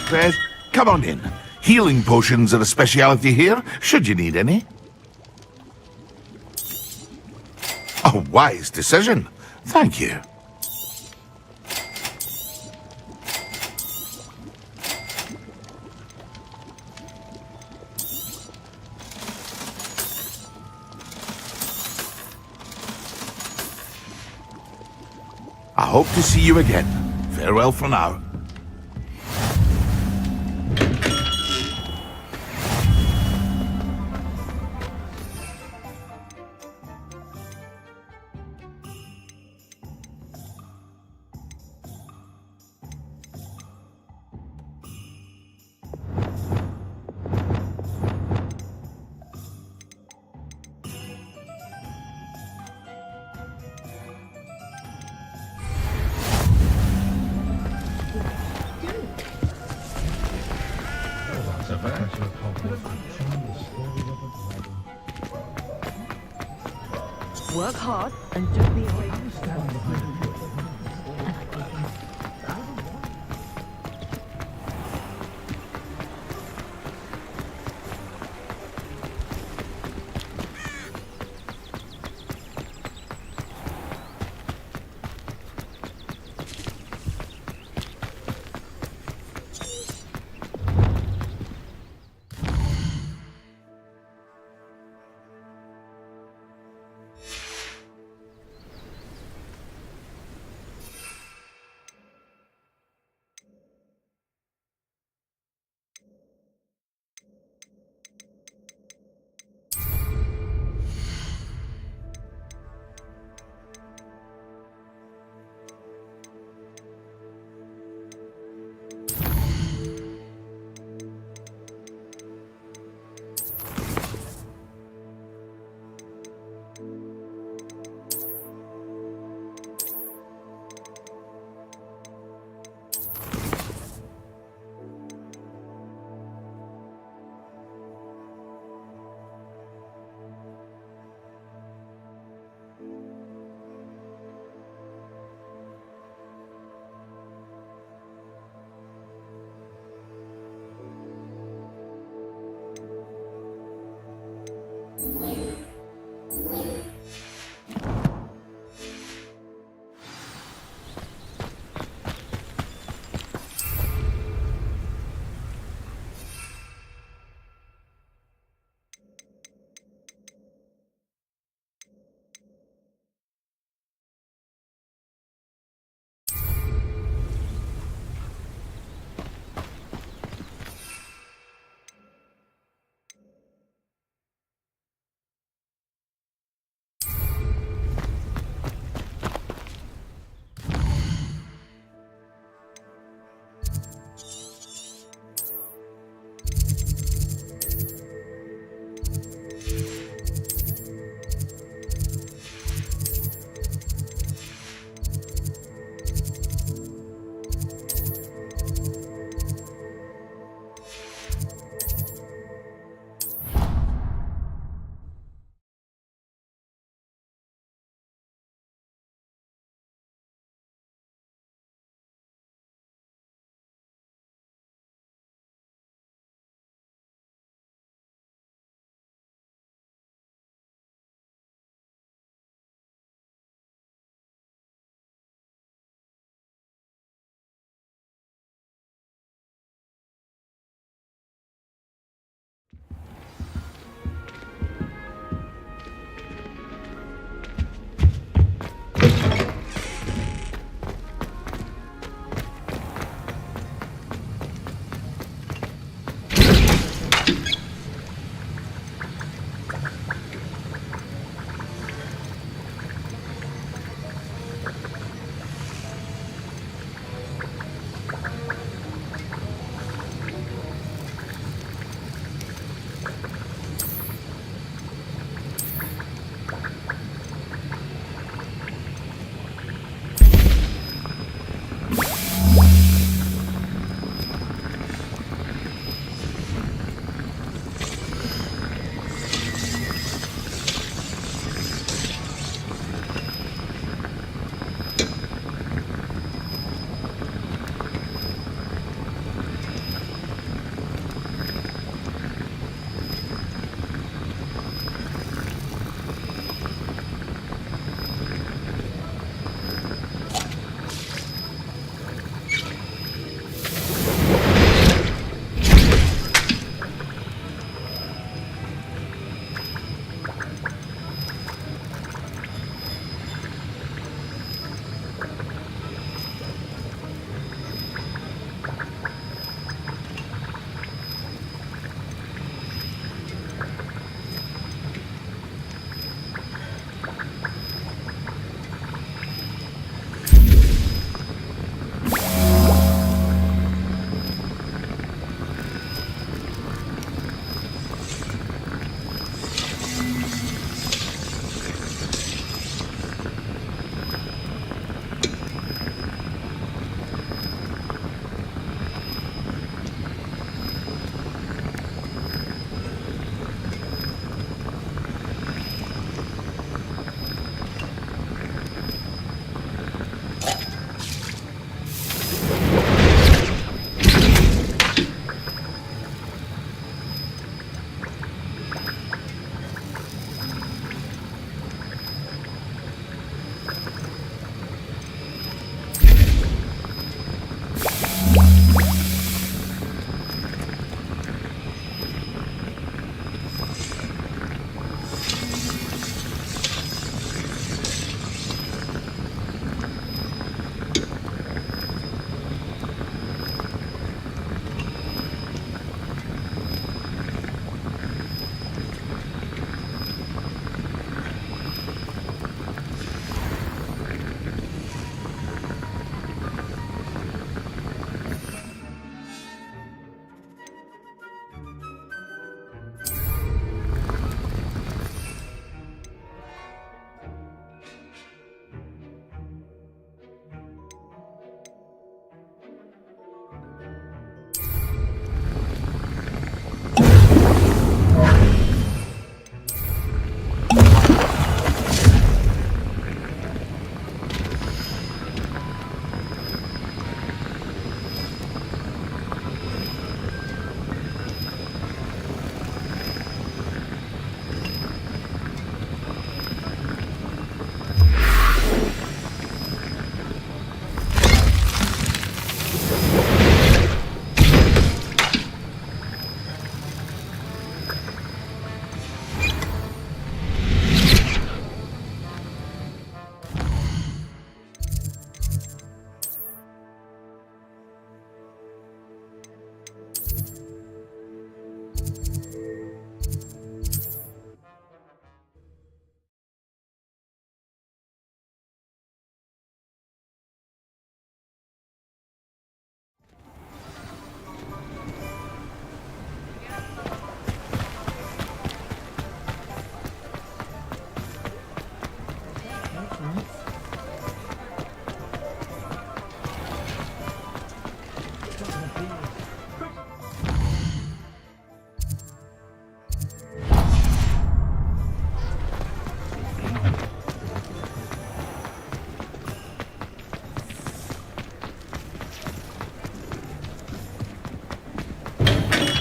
Fred, come on in. Healing potions are a speciality here, should you need any. A wise decision. Thank you. I hope to see you again. Farewell for now. Work hard and don't be afraid.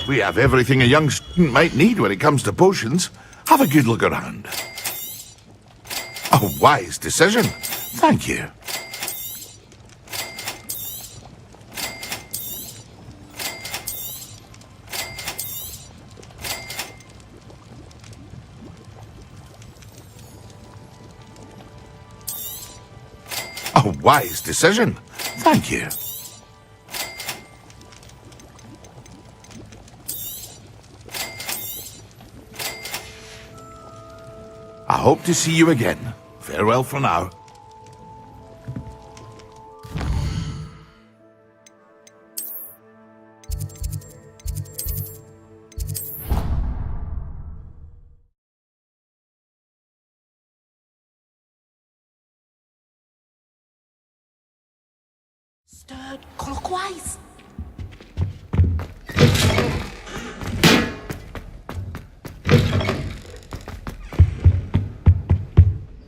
We have everything a young student might need when it comes to potions. Have a good look around. A wise decision. Thank you. A wise decision. Thank you. I hope to see you again. Farewell for now. Stirred clockwise.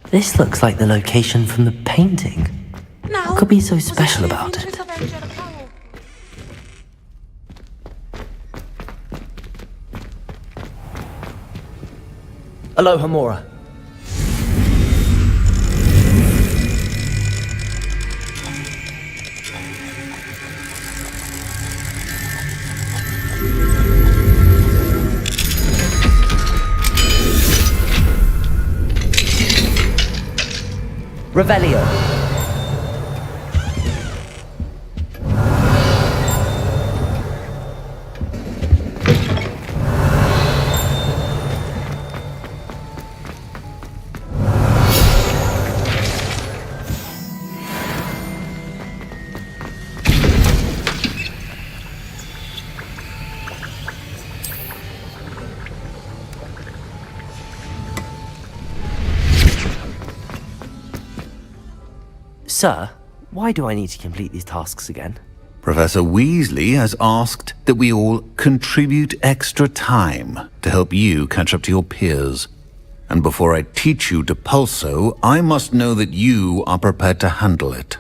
This looks like the location from the painting. Now, What could be so special about it? Aloha, Mora. Revelio. Sir, why do I need to complete these tasks again? Professor Weasley has asked that we all contribute extra time to help you catch up to your peers. And before I teach you Depulso, I must know that you are prepared to handle it.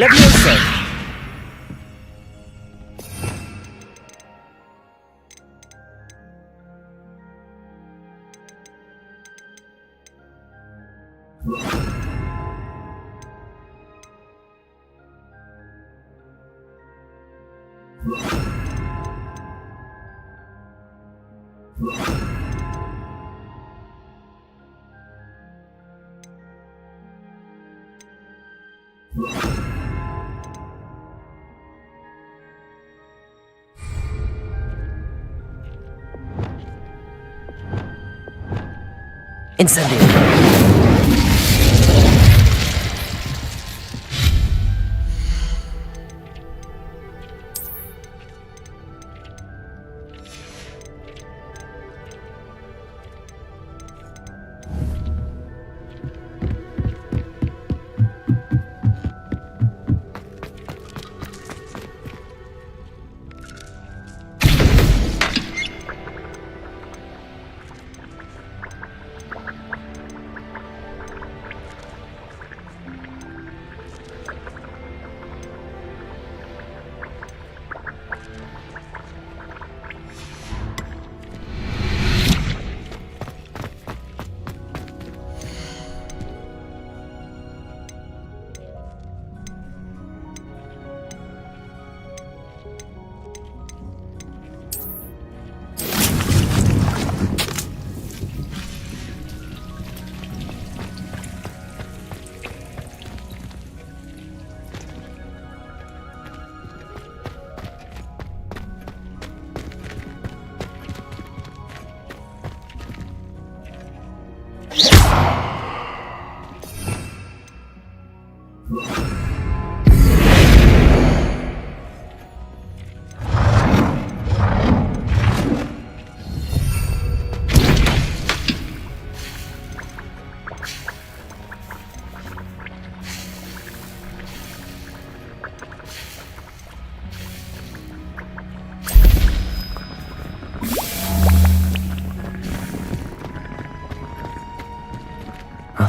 LuvlyVerse! Incendio!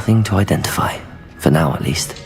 Nothing to identify, for now at least.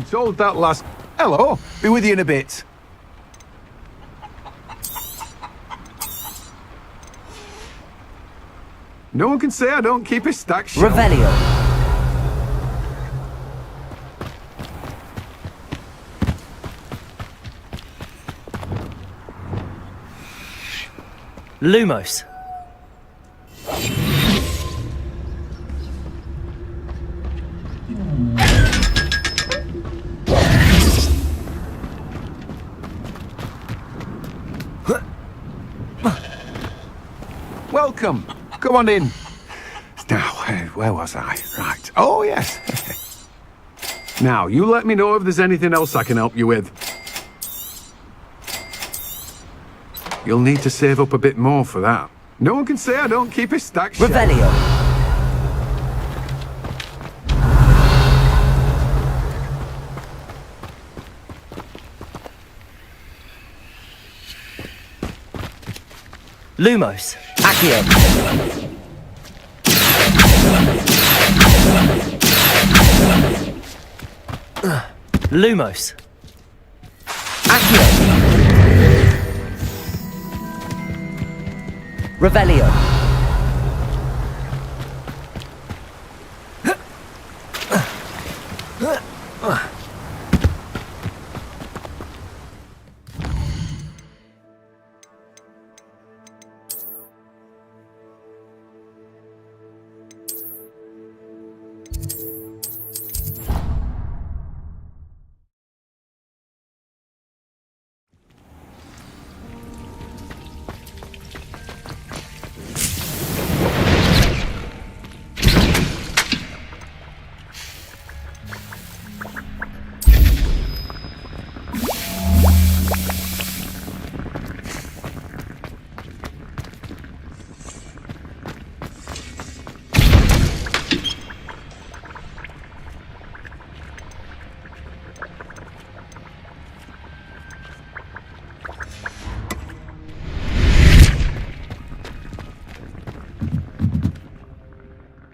I'm told that last... Hello, be with you in a bit. No one can say I don't keep a stack shelf. Revelio. Lumos. Welcome. Come on in. Now, where was I? Right. Oh, yes. Now, you let me know if there's anything else I can help you with. You'll need to save up a bit more for that. No one can say I don't keep a stack shelf. Revelio. Lumos. Accio. Lumos. Accio. Revelio.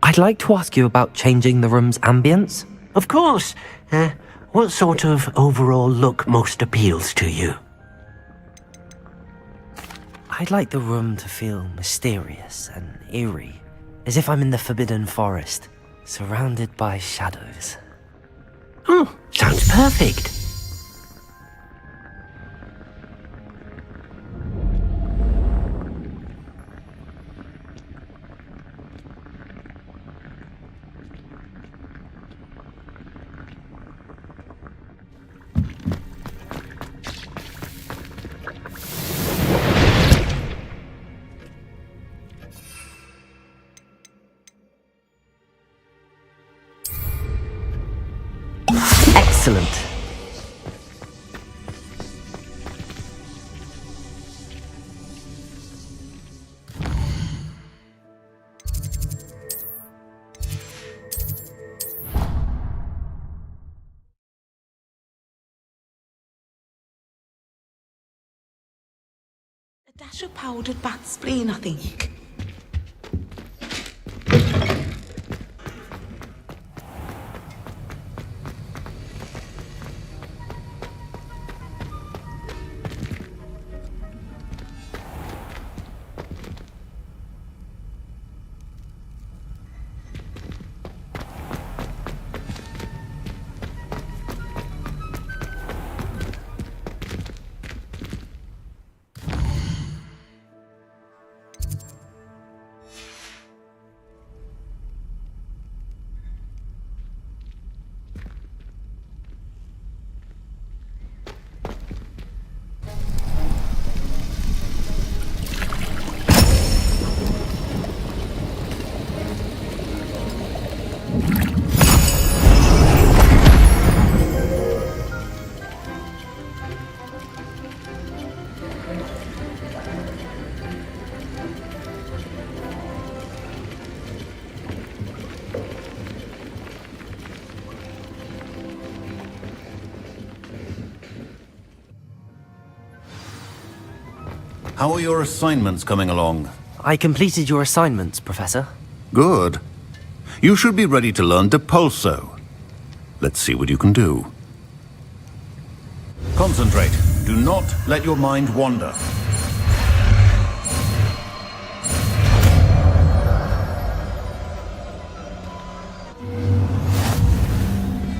I'd like to ask you about changing the room's ambience. Of course. What sort of overall look most appeals to you? I'd like the room to feel mysterious and eerie, as if I'm in the Forbidden Forest, surrounded by shadows. Oh, sounds perfect. Excellent. A dash of powdered bat spleen, I think. How are your assignments coming along? I completed your assignments, Professor. Good. You should be ready to learn Depulso. Let's see what you can do. Concentrate. Do not let your mind wander.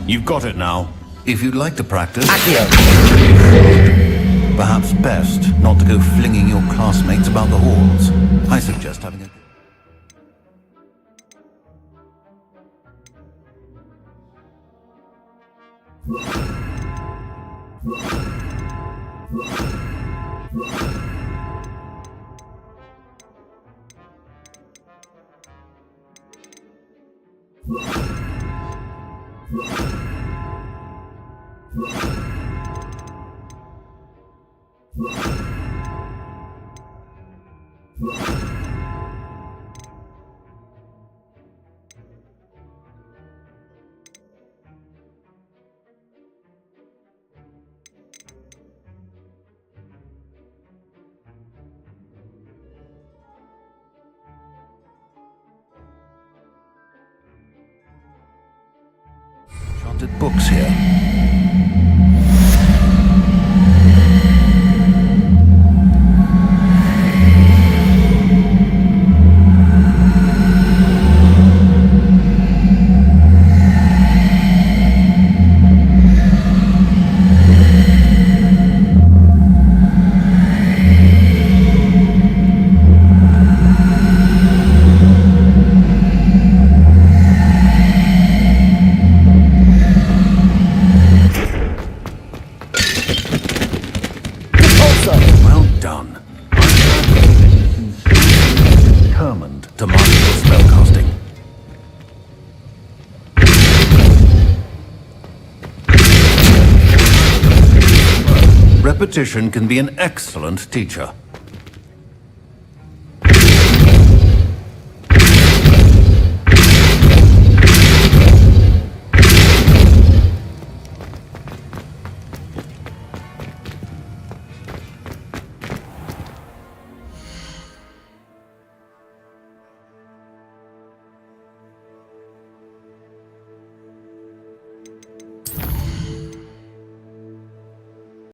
You've got it now. If you'd like to practice... Perhaps best not to go flinging your classmates about the halls. I suggest having a... Enchanted books here. Well done. Determined to master spellcasting. Repetition can be an excellent teacher.